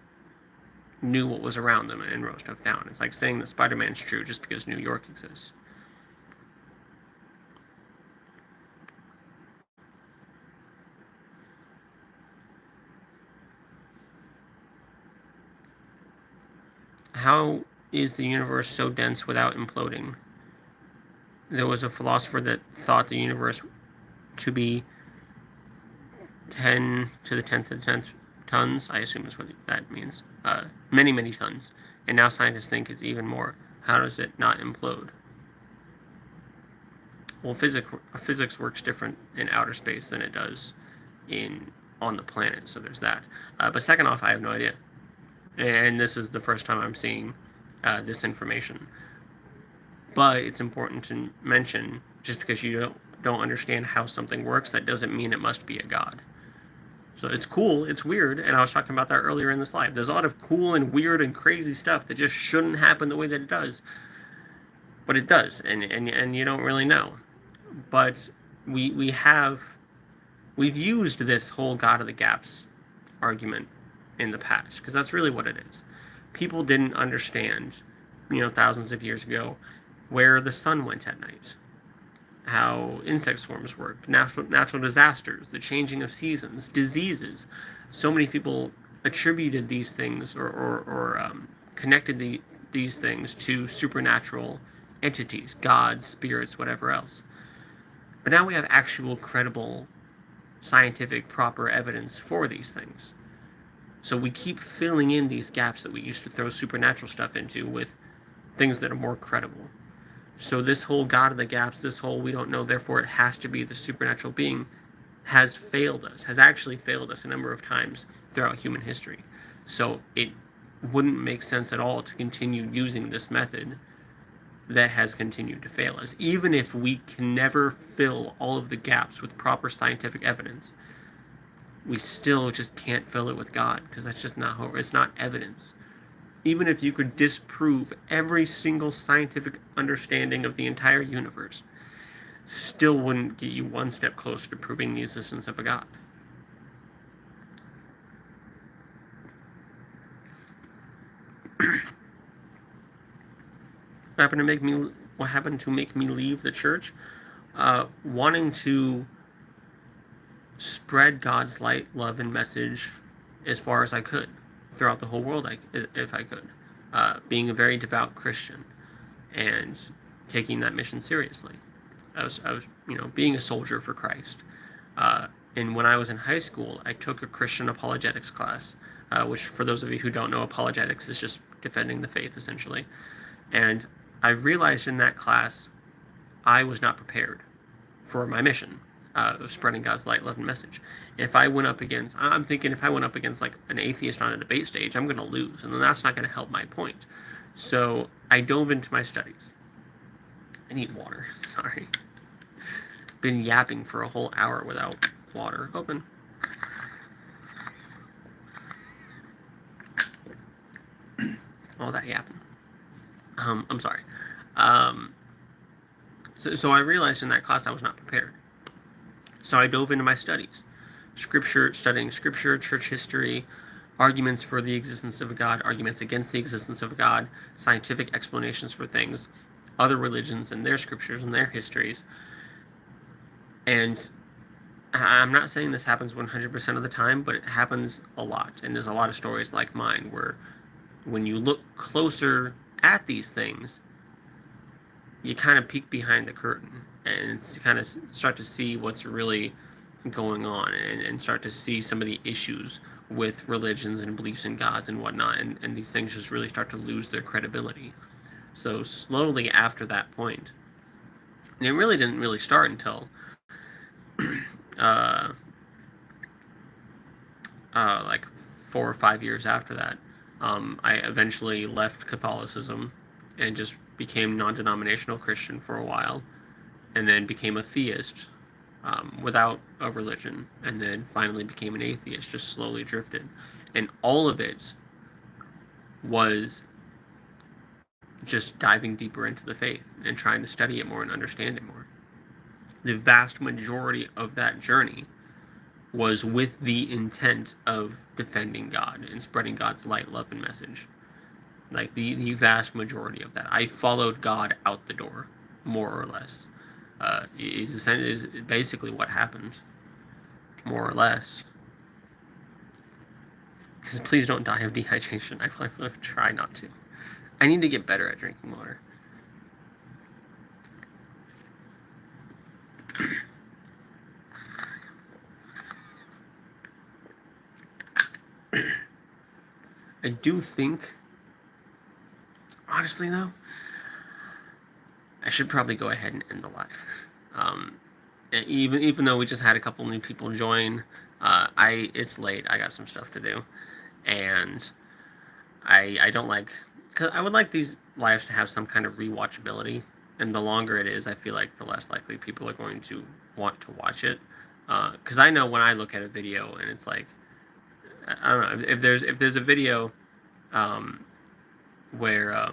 knew what was around them and wrote stuff down. It's like saying that Spider-Man's true just because New York exists. How is the universe so dense without imploding? There was a philosopher that thought the universe to be 10 to the 10th of the 10th tons, I assume is what that means, many, many tons, and now scientists think it's even more. How does it not implode? Well, physics works different in outer space than it does on the planet, so there's that. But second off, I have no idea, and this is the first time I'm seeing this information. But it's important to mention, just because you don't understand how something works, that doesn't mean it must be a god. So it's cool, it's weird, and I was talking about that earlier in this live. There's a lot of cool and weird and crazy stuff that just shouldn't happen the way that it does. But it does, and you don't really know. But we've used this whole God of the Gaps argument in the past, because that's really what it is. People didn't understand, thousands of years ago, where the sun went at night, how insect swarms work, natural disasters, the changing of seasons, diseases. So many people attributed these things or connected these things to supernatural entities, gods, spirits, whatever else. But now we have actual, credible, scientific, proper evidence for these things. So we keep filling in these gaps that we used to throw supernatural stuff into with things that are more credible. So this whole God of the Gaps, this whole we don't know, therefore it has to be the supernatural being, has actually failed us a number of times throughout human history. So it wouldn't make sense at all to continue using this method that has continued to fail us. Even if we can never fill all of the gaps with proper scientific evidence, we still just can't fill it with God, because that's just not it's not evidence. Even if you could disprove every single scientific understanding of the entire universe, still wouldn't get you one step closer to proving the existence of a God. What happened to make me leave the church? Wanting to spread God's light, love, and message as far as I could throughout the whole world, if I could. Being a very devout Christian and taking that mission seriously. I was being a soldier for Christ. And when I was in high school, I took a Christian apologetics class, which, for those of you who don't know, apologetics is just defending the faith, essentially. And I realized in that class I was not prepared for my mission of spreading God's light, love, and message. I'm thinking if I went up against like an atheist on a debate stage, I'm going to lose, and then that's not going to help my point. So I dove into my studies. I need water, sorry. Been yapping for a whole hour without water. Open. all that yapping. I'm sorry. So I realized in that class I was not prepared. So I dove into my studies, studying scripture, church history, arguments for the existence of a God, arguments against the existence of a God, scientific explanations for things, other religions and their scriptures and their histories. And I'm not saying this happens 100% of the time, but it happens a lot. And there's a lot of stories like mine where when you look closer at these things, you kind of peek behind the curtain and kind of start to see what's really going on, and start to see some of the issues with religions and beliefs in gods and whatnot, and these things just really start to lose their credibility. So slowly after that point, and it really didn't really start until like 4 or 5 years after that, I eventually left Catholicism and just became non-denominational Christian for a while, and then became a theist without a religion, and then finally became an atheist, just slowly drifted. And all of it was just diving deeper into the faith and trying to study it more and understand it more. The vast majority of that journey was with the intent of defending God and spreading God's light, love, and message. Like the vast majority of that. I followed God out the door, more or less. Is basically what happened, more or less. Because please don't die of dehydration. I've tried not to. I need to get better at drinking water. I do think, honestly though, I should probably go ahead and end the live. Even though we just had a couple new people join, it's late. I got some stuff to do, and I don't like, cause I would like these lives to have some kind of rewatchability. And the longer it is, I feel like the less likely people are going to want to watch it. Because I know when I look at a video and it's like, I don't know, if there's a video where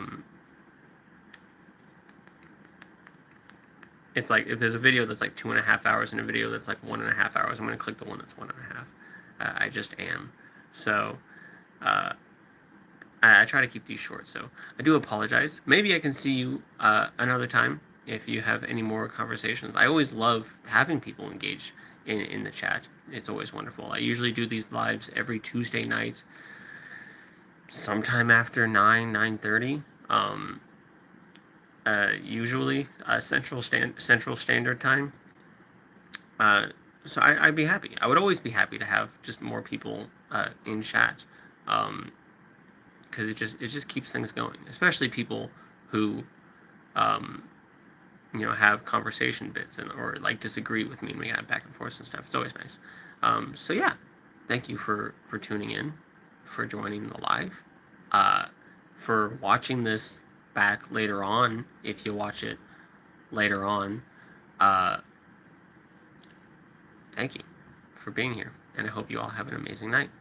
it's like, if there's a video that's like 2.5 hours and a video that's like 1.5 hours, I'm going to click the one that's 1.5. I just am. So I try to keep these short, so I do apologize. Maybe I can see you another time if you have any more conversations. I always love having people engage in the chat. It's always wonderful. I usually do these lives every Tuesday night, sometime after 9:30. Usually Central Standard Time. So I'd be happy. I would always be happy to have just more people in chat. Because it just keeps things going, especially people who have conversation bits or like disagree with me and we got back and forth and stuff. It's always nice. So yeah, thank you for tuning in, for joining the live, for watching this back later on if you watch it later on. Thank you for being here, and I hope you all have an amazing night.